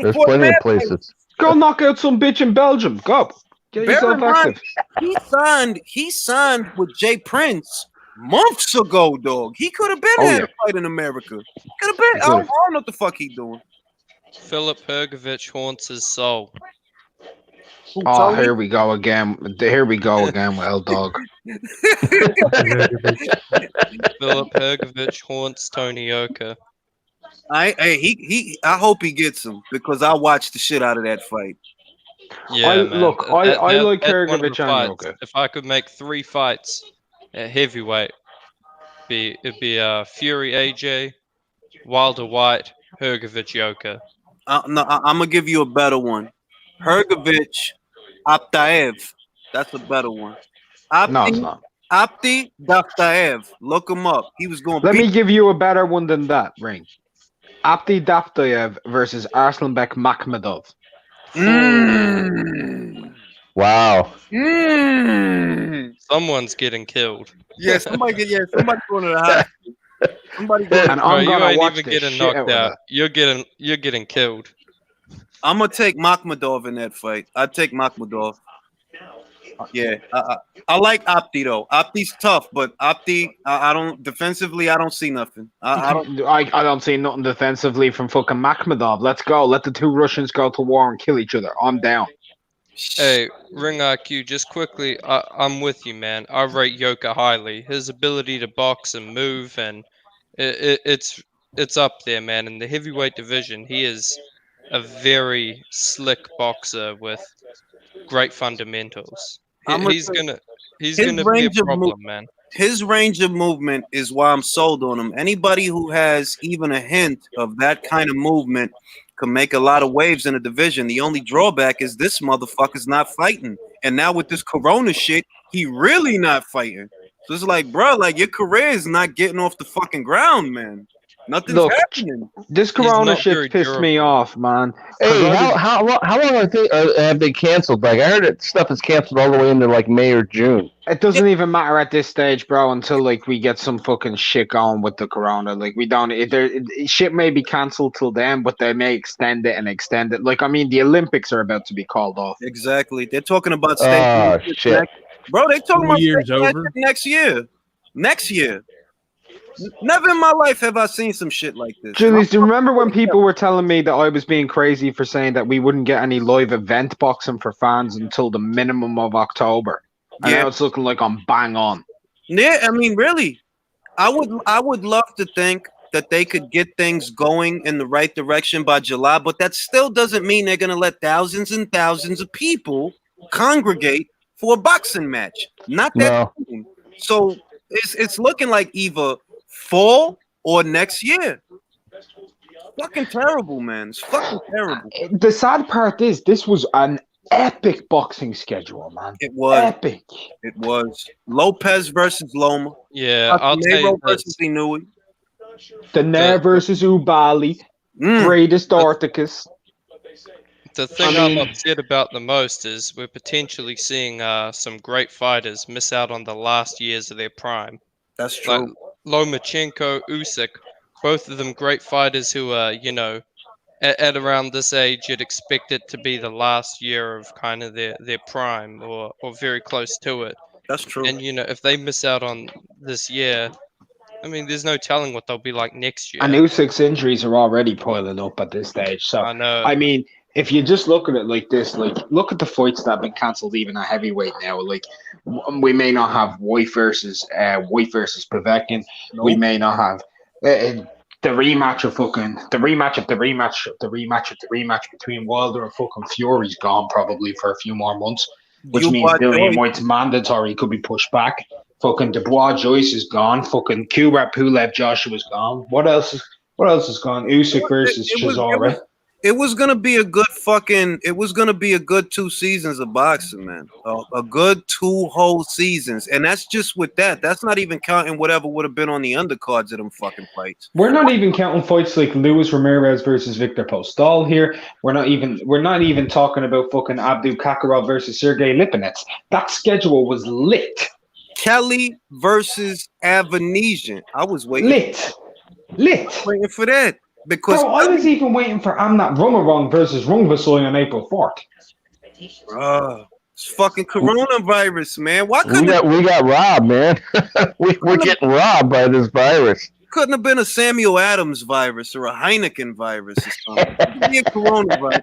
there's plenty of places. Go knock out some bitch in Belgium. Go. Get Bear yourself in mind, active. he signed with Jay Prince months ago, dog. He could have been had a fight in America. Could have been. I don't know what the fuck he doing. Philip Hergovich haunts his soul. Oh, here we go again. Here we go again with L Dog. Philip Hergovich haunts Tony Yoka. I hope he gets him because I watched the shit out of that fight. Yeah, man. I like That's one of the Hergovich and fights. Yoka. If I could make 3 fights at heavyweight, it'd be Fury AJ, Wilder White, Hergovich Yoka. No, I'm gonna give you a better one. Hergovich Aptaev. That's a better one. No, it's not. Apti Daftaev. Look him up. He was going. Let me give you a better one than that, Ring. Abdi Daftayev versus Arslanbek Makhmedov. Wow. Someone's getting killed. Yeah, somebody going to the hospital. Somebody going. And Bro, I'm you gonna ain't watch even the getting shit out knocked of out. that. You're getting killed. I'm gonna take Makhmedov in that fight. I'd take Makhmedov. Yeah, I like Apti though. Apti's tough, but Apti, I don't defensively. I don't see nothing. I don't see nothing defensively from fucking Makhmedov. Let's go. Let the two Russians go to war and kill each other. I'm down. Hey, Ring IQ, just quickly, I'm with you, man. I rate Yoka highly. His ability to box and move, and it's up there, man. In the heavyweight division, he is a very slick boxer with great fundamentals. He's gonna be a problem, man. His range of movement is why I'm sold on him. Anybody who has even a hint of that kind of movement can make a lot of waves in a division. The only drawback is this motherfucker's not fighting. And now with this corona shit, he really not fighting. So it's like, bro, like your career is not getting off the fucking ground, man. Nothing's happening. This corona shit pissed me off, man. Hey, how long have they canceled? Like, I heard that stuff is canceled all the way into like May or June. It doesn't even matter at this stage, bro, until like we get some fucking shit going with the corona. Like we don't, shit may be canceled till then, but they may extend it and extend it. Like, I mean, the Olympics are about to be called off. Exactly. They're talking about shit. Bro, they talking about years over next year. Next year. Never in my life have I seen some shit like this. Julius, do you remember when people were telling me that I was being crazy for saying that we wouldn't get any live event boxing for fans until the minimum of October? And now it's looking like I'm bang on. Yeah, I mean, really. I would love to think that they could get things going in the right direction by July, but that still doesn't mean they're gonna let thousands and thousands of people congregate for a boxing match. Not that soon. So it's looking like either fall or next year. Fucking terrible, man. It's fucking terrible. The sad part is this was an epic boxing schedule, man. It was epic. It was Lopez versus Loma. Yeah, I'll tell you versus Inouye. Daenerys versus Ubali. Greatest Orticus. The thing I'm upset about the most is we're potentially seeing some great fighters miss out on the last years of their prime. That's true. Like Lomachenko, Usyk, both of them great fighters who are, you know, at around this age, you'd expect it to be the last year of kind of their prime or very close to it. That's true. And, you know, if they miss out on this year, I mean, there's no telling what they'll be like next year. And Usyk's injuries are already piling up at this stage. So, I know. I mean, if you just look at it like this, like, look at the fights that have been cancelled even at heavyweight now. Like, we may not have Whyte versus Povetkin. Nope. We may not have the rematch between Wilder and fucking Fury's gone probably for a few more months, which means Dillian Whyte's mandatory could be pushed back. Fucking Dubois, Joyce is gone. Fucking Kubrat, Pulev, Joshua's gone. What else is gone? Usyk versus Chisora. It was gonna be a good It was gonna be a good 2 seasons of boxing, man. A good 2 whole seasons, and that's just with that. That's not even counting whatever would have been on the undercards of them fucking fights. We're not even counting fights like Luis Ramirez versus Victor Postol here. We're not even talking about fucking Abdul Kakarov versus Sergey Lipinets. That schedule was lit. Kelly versus Avanesian. I was waiting. Lit. Waiting for that. Because I was even waiting for Amnat Rumarong versus Rungvasoy on April 4th. It's fucking coronavirus, man. Why couldn't we got robbed, man? we're getting robbed by this virus. Couldn't have been a Samuel Adams virus or a Heineken virus or something. It'd be a coronavirus.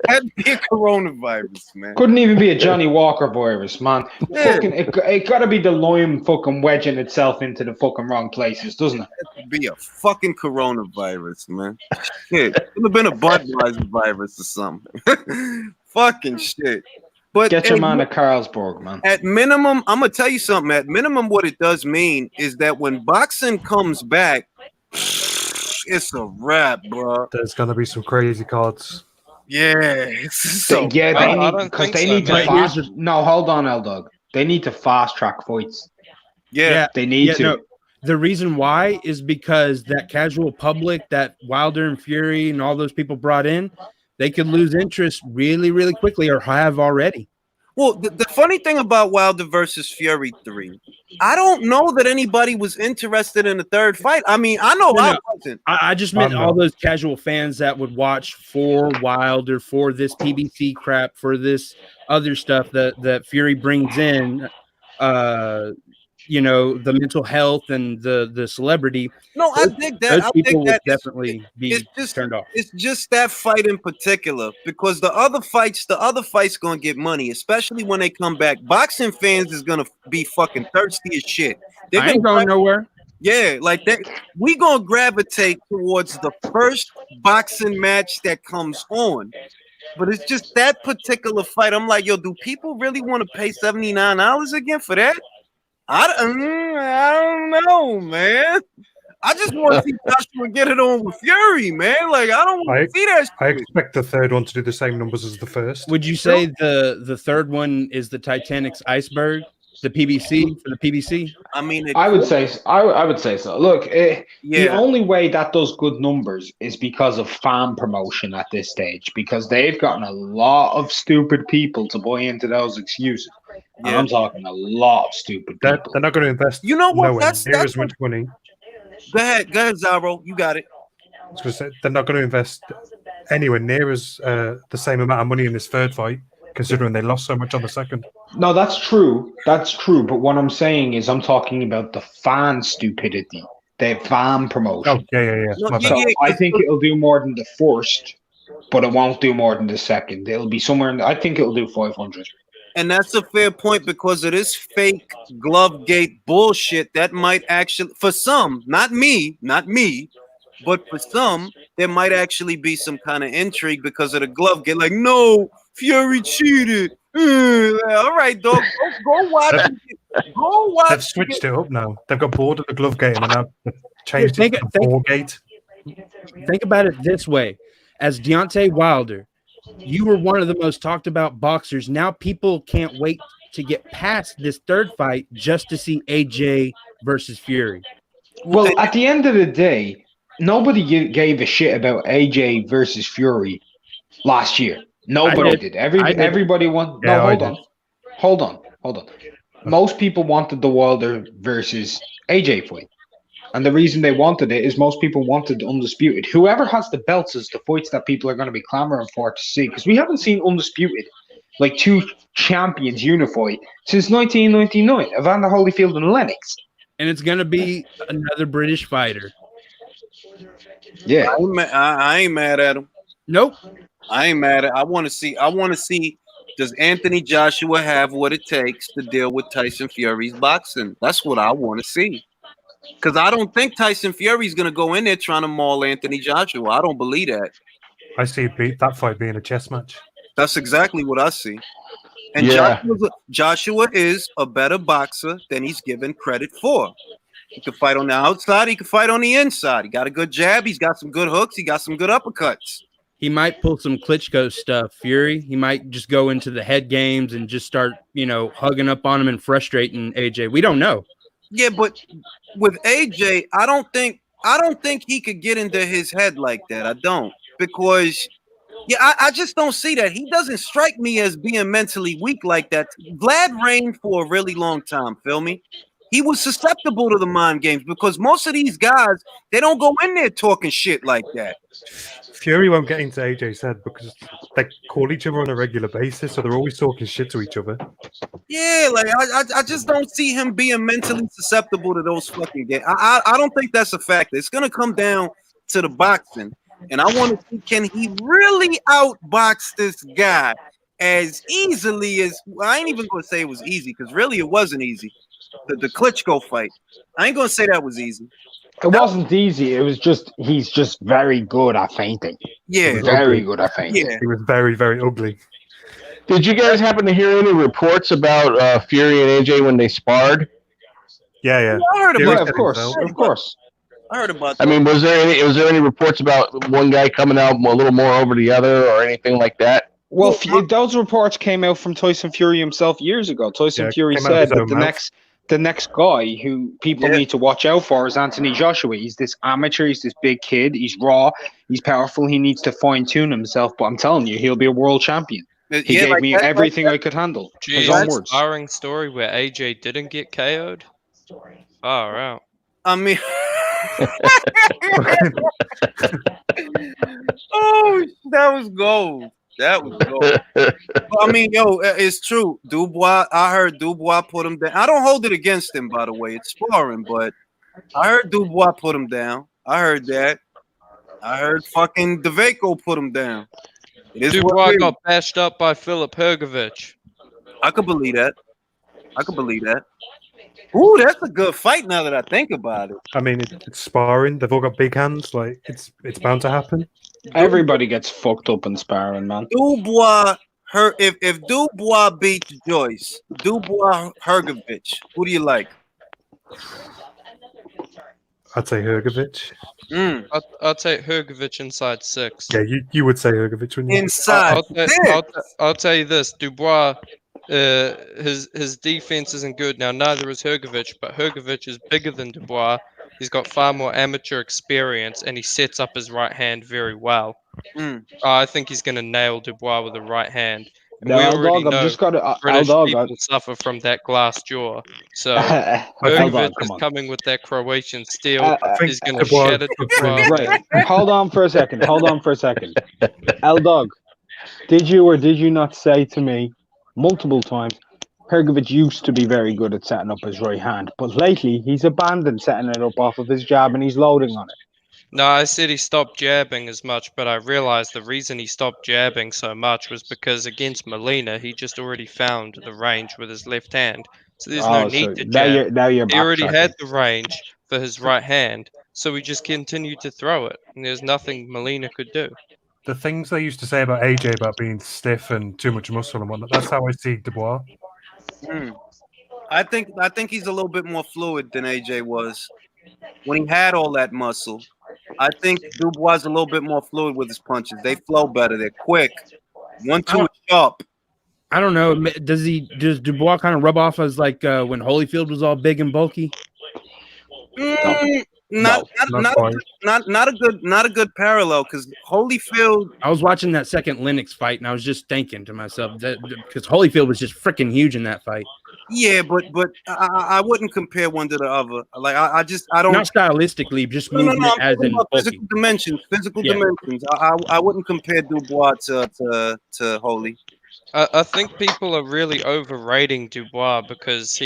That'd be a coronavirus, man. Couldn't even be a Johnny Walker virus, man. Yeah. Fucking, it gotta be the Lyme fucking wedging itself into the fucking wrong places, doesn't it? It'd be a fucking coronavirus, man. Shit. Could have been a Budweiser virus or something. Fucking shit. But get your man to Carlsberg, man. At minimum, I'm gonna tell you something. At minimum, what it does mean is that when boxing comes back, it's a wrap, bro. There's gonna be some crazy cards. Yeah, they need to fast. No, hold on, L-Dog. They need to fast track fights. Yeah, they need to. No, the reason why is because that casual public that Wilder and Fury and all those people brought in, they could lose interest really, really quickly, or have already. Well, the funny thing about Wilder versus Fury 3, I don't know that anybody was interested in the third fight. I mean, I know I wasn't. I just meant all those casual fans that would watch for Wilder, for this PBC crap, for this other stuff that Fury brings in. You know, the mental health and the celebrity. No, I dig that. Those people would definitely be turned off. It's just that fight in particular, because the other fights gonna get money, especially when they come back. Boxing fans is gonna be fucking thirsty as shit. They're I ain't going nowhere. Yeah, like that. We gonna gravitate towards the first boxing match that comes on. But it's just that particular fight. I'm like, yo, do people really want to pay $79 again for that? I don't know, man. I just want to see Joshua get it on with Fury, man. Like, I don't want to see that shit. I expect the third one to do the same numbers as the first. Would you say the third one is the Titanic's iceberg? The PBC for the PBC? I mean, I would say so. Look, the only way that does good numbers is because of fan promotion at this stage, because they've gotten a lot of stupid people to buy into those excuses. And I'm talking a lot of stupid people. They're not going to invest. You know what? That's as much money. Go ahead, Zaro. You got it. I was going to say they're not going to invest anywhere near as the same amount of money in this third fight, considering they lost so much on the second. No, that's true. That's true. But what I'm saying is I'm talking about the fan stupidity, the fan promotion. Oh, yeah. So I think it'll do more than the first, but it won't do more than the second. It'll be somewhere I think it'll do 500. And that's a fair point, because of this fake Glovegate bullshit that might actually, for some, not me, but for some, there might actually be some kind of intrigue because of the Glovegate. Like, no, Fury cheated. All right, dog, go watch it. Go watch. They've switched it up now. They've got bored of the Glovegate and now they've changed it to the Ballgate. Think about it this way: as Deontay Wilder, you were one of the most talked about boxers. Now people can't wait to get past this third fight just to see AJ versus Fury. Well, at the end of the day, nobody gave a shit about AJ versus Fury last year. Nobody did. Everybody wanted. No, hold on. Most people wanted the Wilder versus AJ fight. And the reason they wanted it is most people wanted Undisputed. Whoever has the belts is the fights that people are going to be clamoring for to see. Because we haven't seen Undisputed, like two champions unify since 1999, Evander Holyfield and Lennox. And it's going to be another British fighter. Yeah. I ain't mad at him. Nope. I ain't mad at. I want to see. Does Anthony Joshua have what it takes to deal with Tyson Fury's boxing? That's what I want to see. Because I don't think Tyson Fury's going to go in there trying to maul Anthony Joshua. I don't believe that. I see that fight being a chess match. That's exactly what I see. And Joshua is a better boxer than he's given credit for. He can fight on the outside. He can fight on the inside. He got a good jab. He's got some good hooks. He got some good uppercuts. He might pull some Klitschko stuff, Fury. He might just go into the head games and just start, hugging up on him and frustrating AJ. We don't know. Yeah, but with AJ, I don't think he could get into his head like that. I don't, because I just don't see that. He doesn't strike me as being mentally weak like that. Vlad reigned for a really long time. Feel me? He was susceptible to the mind games because most of these guys, they don't go in there talking shit like that. Fury won't get into AJ's head because they call each other on a regular basis, so they're always talking shit to each other. Yeah, like I just don't see him being mentally susceptible to those fucking games. I don't think that's a factor. It's gonna come down to the boxing, and I want to see, can he really outbox this guy as easily as, well, I ain't even gonna say it was easy because really it wasn't easy. The Klitschko fight, I ain't gonna say that was easy. It wasn't easy. It was just, he's just very good at fainting. Yeah, very good at fainting. Yeah. He was very, very ugly. Did you guys happen to hear any reports about Fury and AJ when they sparred? Yeah. I heard about of course. I heard about that. I mean, was there any reports about one guy coming out a little more over the other or anything like that? Well, those reports came out from Tyson Fury himself years ago. Tyson Fury said that the next guy who people need to watch out for is Anthony Joshua. He's this amateur. He's this big kid. He's raw. He's powerful. He needs to fine-tune himself. But I'm telling you, he'll be a world champion. He gave me everything I could handle. His own words. Sparring story where AJ didn't get KO'd? Far out. I mean, oh, that was gold. That was gold. I mean, yo, it's true. Dubois, I heard Dubois put him down. I don't hold it against him, by the way. It's sparring, but I heard Dubois put him down. I heard that. I heard fucking DeVaco put him down. Dubois got bashed up by Filip Hrgović. I could believe that. Ooh, that's a good fight now that I think about it. I mean, it's sparring. They've all got big hands. Like, it's bound to happen. Everybody gets fucked up in sparring, man. Dubois, if Dubois beats Joyce, Dubois Hrgović, who do you like? I'd say Hrgović. I'd take Hrgović inside 6. Yeah, you would say Hrgović, wouldn't you? Inside. I'll tell you this: Dubois, his defense isn't good. Now, neither is Hrgović, but Hrgović is bigger than Dubois. He's got far more amateur experience, and he sets up his right hand very well. I think he's going to nail Dubois with the right hand. And we already know British people suffer from that glass jaw. So Hrgović is coming with that Croatian steel. He's going to shatter Dubois. Right. Hold on for a second. L-Dog, did you or did you not say to me multiple times, Hrgović used to be very good at setting up his right hand, but lately he's abandoned setting it up off of his jab and he's loading on it? No, I said he stopped jabbing as much, but I realized the reason he stopped jabbing so much was because against Molina, he just already found the range with his left hand. So there's no need to jab. Now you're he already had the range for his right hand, so he just continued to throw it, and there's nothing Molina could do. The things they used to say about AJ about being stiff and too much muscle and whatnot, that's how I see Dubois. I think he's a little bit more fluid than AJ was when he had all that muscle. I think Dubois is a little bit more fluid with his punches. They flow better. They're quick. 1-2 is sharp. I don't know. Does Dubois kind of rub off as like when Holyfield was all big and bulky? Not not not quite. not a good parallel because Holyfield. I was watching that second Lennox fight, and I was just thinking to myself that because Holyfield was just freaking huge in that fight. Yeah, but I wouldn't compare one to the other. Like I don't. Not stylistically, just No. movement I'm as talking in about bulky. physical dimensions. Physical Yeah. dimensions. I wouldn't compare Dubois to Holy. I think people are really overrating Dubois because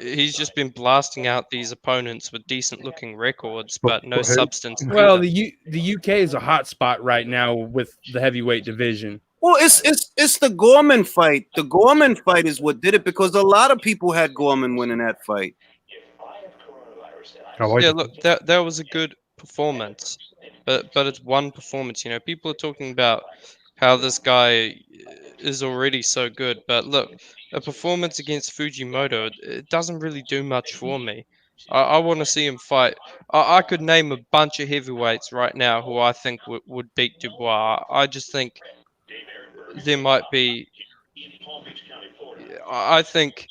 he's just been blasting out these opponents with decent looking records, but no But who? substance to Well, them. the UK is a hot spot right now with the heavyweight division. Well, it's the Gorman fight. The Gorman fight is what did it because a lot of people had Gorman winning that fight. Oh, Yeah, look, that was a good performance, but it's one performance. You know, people are talking about how this guy is already so good, but look, a performance against Fujimoto, it doesn't really do much for me. I want to see him fight. I could name a bunch of heavyweights right now who I think would beat Dubois. I just think there might be. I think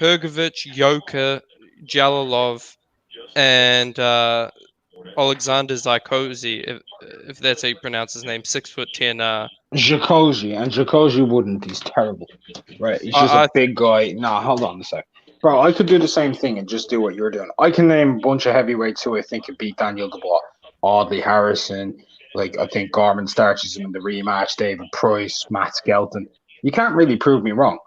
Hergovich, Yoka, Jalalov, and Alexander Zykozy, if that's how you pronounce his name, 6'10". Jacozy wouldn't. He's terrible. Right? He's just a big guy. Nah, hold on a sec. Bro, I could do the same thing and just do what you're doing. I can name a bunch of heavyweights who I think could beat Daniel Dubois. Audley Harrison. Like, I think Gorman starches him in the rematch. David Price, Matt Skelton. You can't really prove me wrong.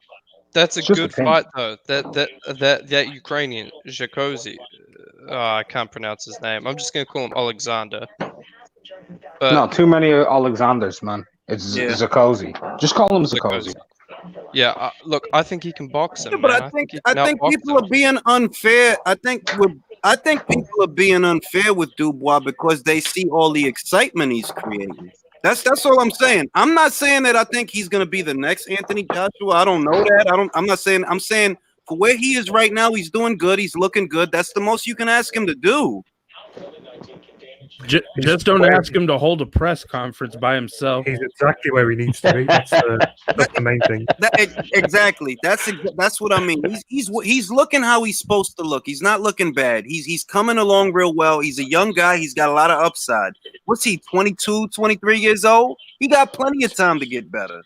That's a It's just good opinion. fight though. That Ukrainian Jacozy, I can't pronounce his name. I'm just gonna call him Alexander. But No, too many Alexanders, man. It's Yeah. Zakozy. Just call him Zakozy. yeah, look, I think he can box him. Yeah, but man. I think he can outbox people him. are being unfair. I think people are being unfair with Dubois because they see all the excitement he's creating. That's all I'm saying. I'm not saying that I think he's gonna be the next Anthony Joshua. I don't know that. I'm not saying. I'm saying for where he is right now, he's doing good. He's looking good. That's the most you can ask him to do. Just don't ask him to hold a press conference by himself. He's exactly where he needs to be. That's the main thing. Exactly. That's what I mean. He's looking how he's supposed to look. He's not looking bad. He's coming along real well. He's a young guy. He's got a lot of upside. What's he, 22, 23 years old? He got plenty of time to get better.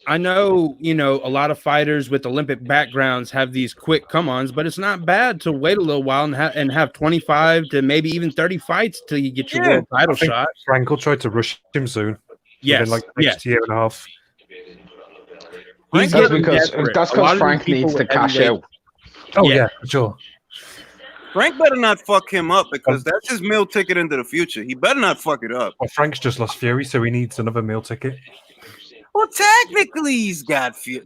I know, a lot of fighters with Olympic backgrounds have these quick come-ons, but it's not bad to wait a little while and have 25 to maybe even 30 fights till you get your world title I think shot. Frank will try to rush him soon. Yes, Within like the next year and a half. He's That's getting because desperate. that's A lot because of Frank these people needs to with cash heavyweight- out. Oh Yeah. yeah, for sure. Frank better not fuck him up because that's his meal ticket into the future. He better not fuck it up. Well, Frank's just lost Fury, so he needs another meal ticket. Well, technically, he's got Fury.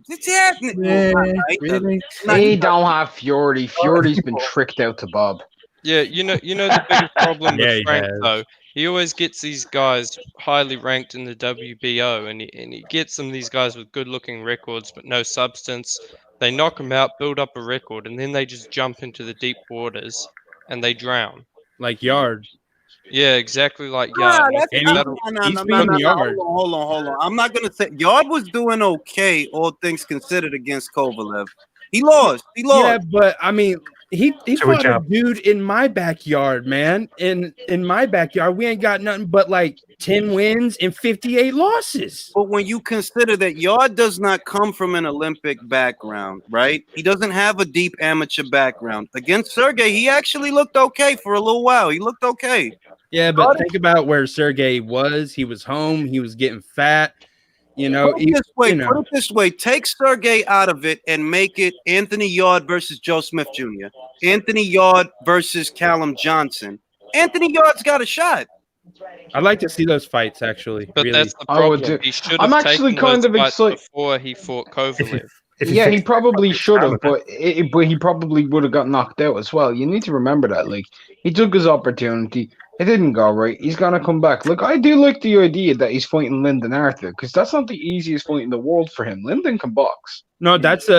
Really? He don't have Fury. Fury's been tricked out to Bob. Yeah, you know the biggest problem Yeah, with he Frank has. though. He always gets these guys highly ranked in the WBO, and he gets them these guys with good-looking records but no substance. They knock them out, build up a record, and then they just jump into the deep waters and they drown. Like Yard. Yeah, exactly like Yard. Nah, And I think that's that'll- he's beating Yard. Hold on. I'm not gonna say Yard was doing okay, all things considered, against Kovalev. He lost. Yeah, but I mean, he fought a jab. dude in my backyard, man. In my backyard, we ain't got nothing but like 10 wins and 58 losses. But when you consider that Yard does not come from an Olympic background, right? He doesn't have a deep amateur background. Against Sergey, he actually looked okay for a little while. He looked okay. Yeah, but think about where Sergey was. He was home. He was getting fat. Put it this way. Take Sergey out of it and make it Anthony Yard versus Joe Smith Jr. Anthony Yard versus Callum Johnson. Anthony Yard's got a shot. I'd like to see those fights, actually. But really. that's the problem. He should have I'm actually taken kind those of fights excited. before he fought Kovalev. Yeah, he probably should have, but he probably would have got knocked out as well. You need to remember that. Like, he took his opportunity. It didn't go right. He's gonna come back. Look, I do like the idea that he's fighting Lyndon Arthur because that's not the easiest fight in the world for him. Lyndon can box. No, that's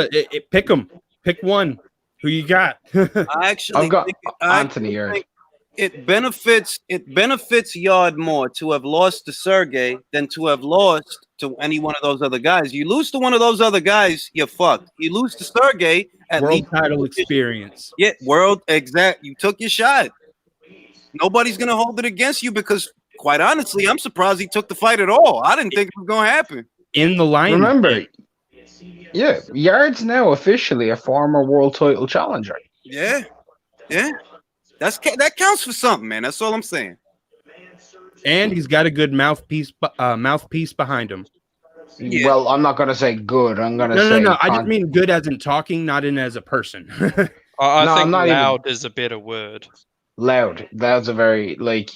pick him. Pick one. Who you got? I actually I've got think, Anthony here. it benefits Yard more to have lost to Sergey than to have lost to any one of those other guys. You lose to one of those other guys, you're fucked. You lose to Sergey, at World least title experience. Yeah, world exact. You took your shot. Nobody's gonna hold it against you because, quite honestly, I'm surprised he took the fight at all. I didn't think it was gonna happen. In the line. Remember, yeah, Yard's now officially a former world title challenger. Yeah, yeah. That counts for something, man. That's all I'm saying. And he's got a good mouthpiece behind him. Yeah. Well, I'm not gonna say good. I'm gonna say No. I just mean good as in talking, not in as a person. I No, think I'm not loud is a better word. loud. That's a very like.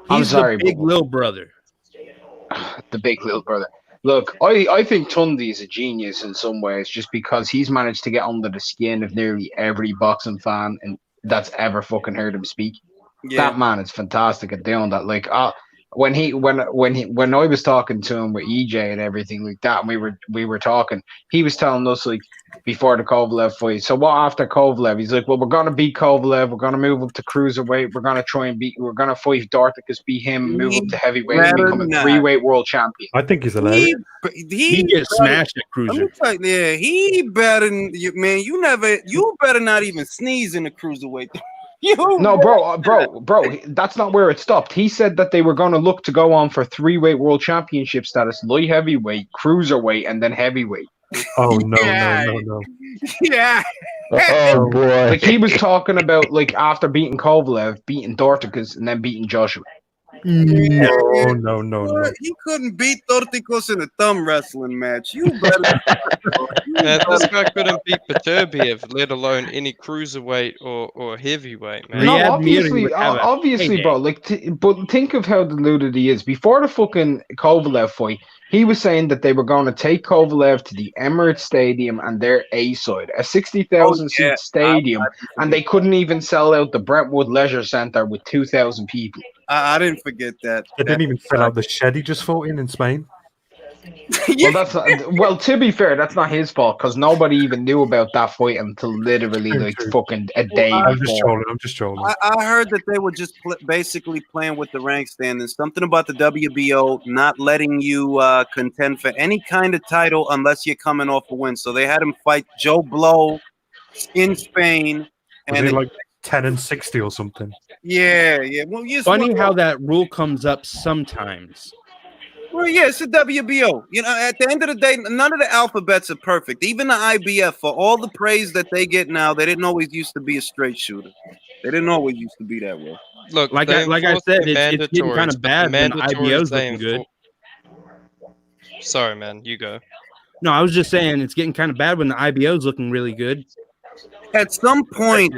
I'm He's sorry, the big but little brother. the big little brother. Look, I think Tundi is a genius in some ways, just because he's managed to get under the skin of nearly every boxing fan and that's ever fucking heard him speak. Yeah. That man is fantastic at doing that. Like, when I was talking to him with EJ and everything like that, and we were talking, he was telling us like before the Kovalev fight. So what after Kovalev? He's like, well, we're gonna beat Kovalev. We're gonna move up to cruiserweight. We're gonna fight Dorticus, beat him, move up to heavyweight, and become a 3-weight world champion. I think he's hilarious. He gets smashed at cruiser. Yeah, he better than you, man. You better not even sneeze in the cruiserweight. No, bro, that's not where it stopped. He said that they were going to look to go on for 3-weight world championship status, light heavyweight, cruiserweight, and then heavyweight. Oh no. Yeah. Oh boy. Like, he was talking about, like, after beating Kovalev, beating Dorticus, and then beating Joshua. No. He couldn't beat Dorticos in a thumb wrestling match. You better. Man, this guy couldn't beat Beterbiev, let alone any cruiserweight or heavyweight, man. No, Riyad obviously, bro. Like, but think of how deluded he is. Before the fucking Kovalev fight, he was saying that they were going to take Kovalev to the Emirates Stadium and their A side, a 60,000 seat stadium, and they couldn't even sell out the Brentwood Leisure Centre with 2,000 people. I didn't forget that. They didn't even sell out the shed he just fought in Spain. Well, that's not, to be fair, that's not his fault because nobody even knew about that fight until literally like fucking a day I'm before. just trolling. I heard that they were just basically playing with the rank standings. Something about the WBO not letting you contend for any kind of title unless you're coming off a win. So they had him fight Joe Blow in Spain, Was and he like 10-60 or something? yeah. Well, Funny how that rule comes up sometimes. Well, yeah, it's the WBO. You know, at the end of the day, none of the alphabets are perfect. Even the IBF, for all the praise that they get now, they didn't always used to be a straight shooter. They didn't always used to be that way. Look, Like I said, it's getting kind of bad when the IBO's looking good. Sorry, man, you go. No, I was just saying it's getting kind of bad when the IBO's looking really good. At some point,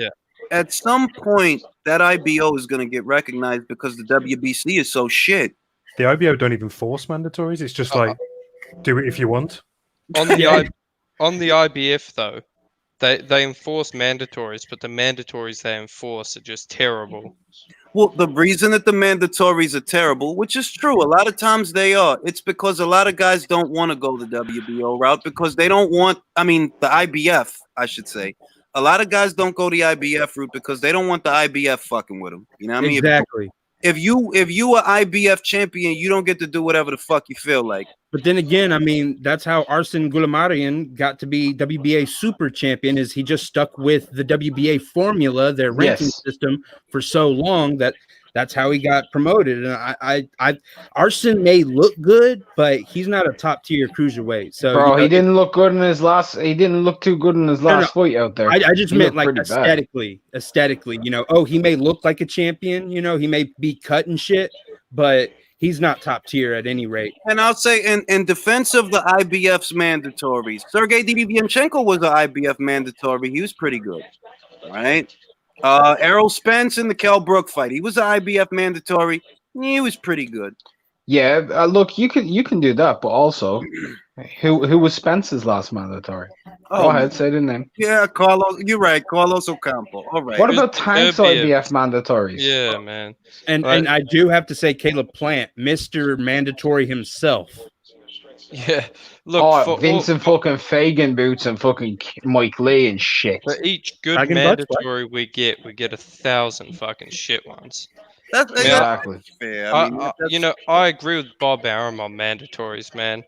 that IBO is going to get recognized because the WBC is so shit. The IBO don't even force mandatories. It's just like, do it if you want. On the IBF though, they enforce mandatories, but the mandatories they enforce are just terrible. Well, the reason that the mandatories are terrible, which is true, a lot of times they are, it's because a lot of guys don't want to go the WBO route because they don't want, the IBF, I should say. A lot of guys don't go the IBF route because they don't want the IBF fucking with them. You know what I mean? Exactly. If you are IBF champion, you don't get to do whatever the fuck you feel like. But then again, that's how Arsen Gulamarian got to be WBA super champion, is he just stuck with the WBA formula, their ranking system, for so long that's how he got promoted. And Arsen may look good, but he's not a top tier cruiserweight. So bro, he didn't look good in his last. He didn't look too good in his last fight out there. I just meant like aesthetically. He may look like a champion. He may be cut and shit, but he's not top tier at any rate. And I'll say in defense of the IBF's mandatories, Sergey Didivianchenko was an IBF mandatory. He was pretty good, right? Errol Spence in the Kell Brook fight, he was an IBF mandatory. He was pretty good. Yeah, look, you can do that, but also, who was Spence's last mandatory? Go ahead, say the name. Yeah, Carlos. You're right, Carlos Ocampo. All right. What about Tank's IBF mandatories? Yeah, man. And I do have to say, Caleb Plant, Mr. Mandatory himself. Yeah. Look, Oh, Vincent fucking Fagan boots and fucking Mike Lee and shit. for each good Dragon Butts, what? mandatory we get 1,000 fucking shit ones. That's mean, Exactly. fair. I mean, You know, I agree with Bob Arum on mandatories, man.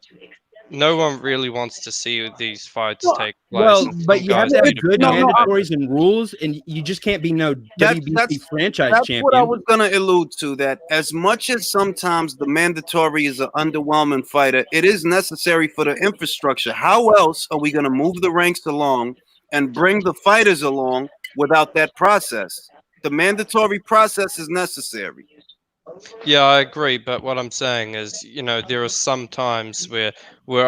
No one really wants to see these fights take place. Well, and but some you have guys to have need good prove it. mandatories and rules, and you just can't be no WBC franchise That's champion. what I was gonna allude to. That as much as sometimes the mandatory is an underwhelming fighter, it is necessary for the infrastructure. How else are we gonna move the ranks along and bring the fighters along without that process? The mandatory process is necessary. Yeah, I agree, but what I'm saying is, you know, there are some times where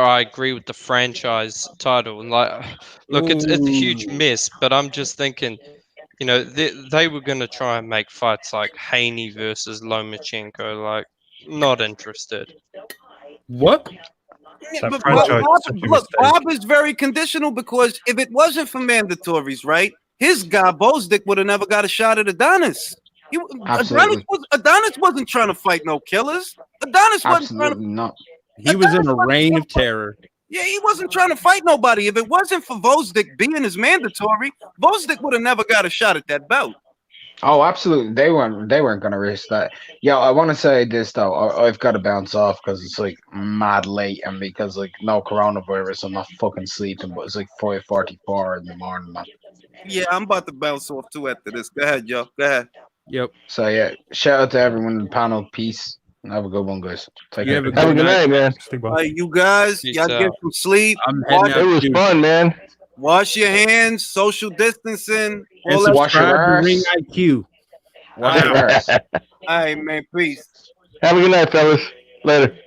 I agree with the franchise title, and like, look, it's a huge miss, but I'm just thinking, you know, they were gonna try and make fights like Haney versus Lomachenko, like, not interested. What? Yeah, but franchise is such a look, mistake. Bob is very conditional because if it wasn't for mandatories, right, his guy Bozdick would have never got a shot at Adonis. Absolutely. Adonis wasn't trying to fight no killers. Adonis wasn't trying Absolutely not. He was in a reign of terror. Yeah, he wasn't trying to fight nobody. If it wasn't for Bozdick being his mandatory, Bozdick would have never got a shot at that belt. Oh, absolutely. They weren't gonna risk that. Yeah, I want to say this though. I've got to bounce off because it's like mad late, and because like no coronavirus, I'm not fucking sleeping. But it's like 5:44 in the morning, man. Yeah, I'm about to bounce off too after this. Go ahead, yo. Go ahead. Yep. So yeah, shout out to everyone in the panel. Peace. And have a good one, guys. Take care. Have a good night, man. All right, you guys, Peace y'all get out. some sleep. I'm heading out. It was dude. fun, man. Wash your hands, social distancing. And All that. Wash your subscribe to ass. Ring IQ. Watch your ass. All right, man. Peace. Have a good night, fellas. Later.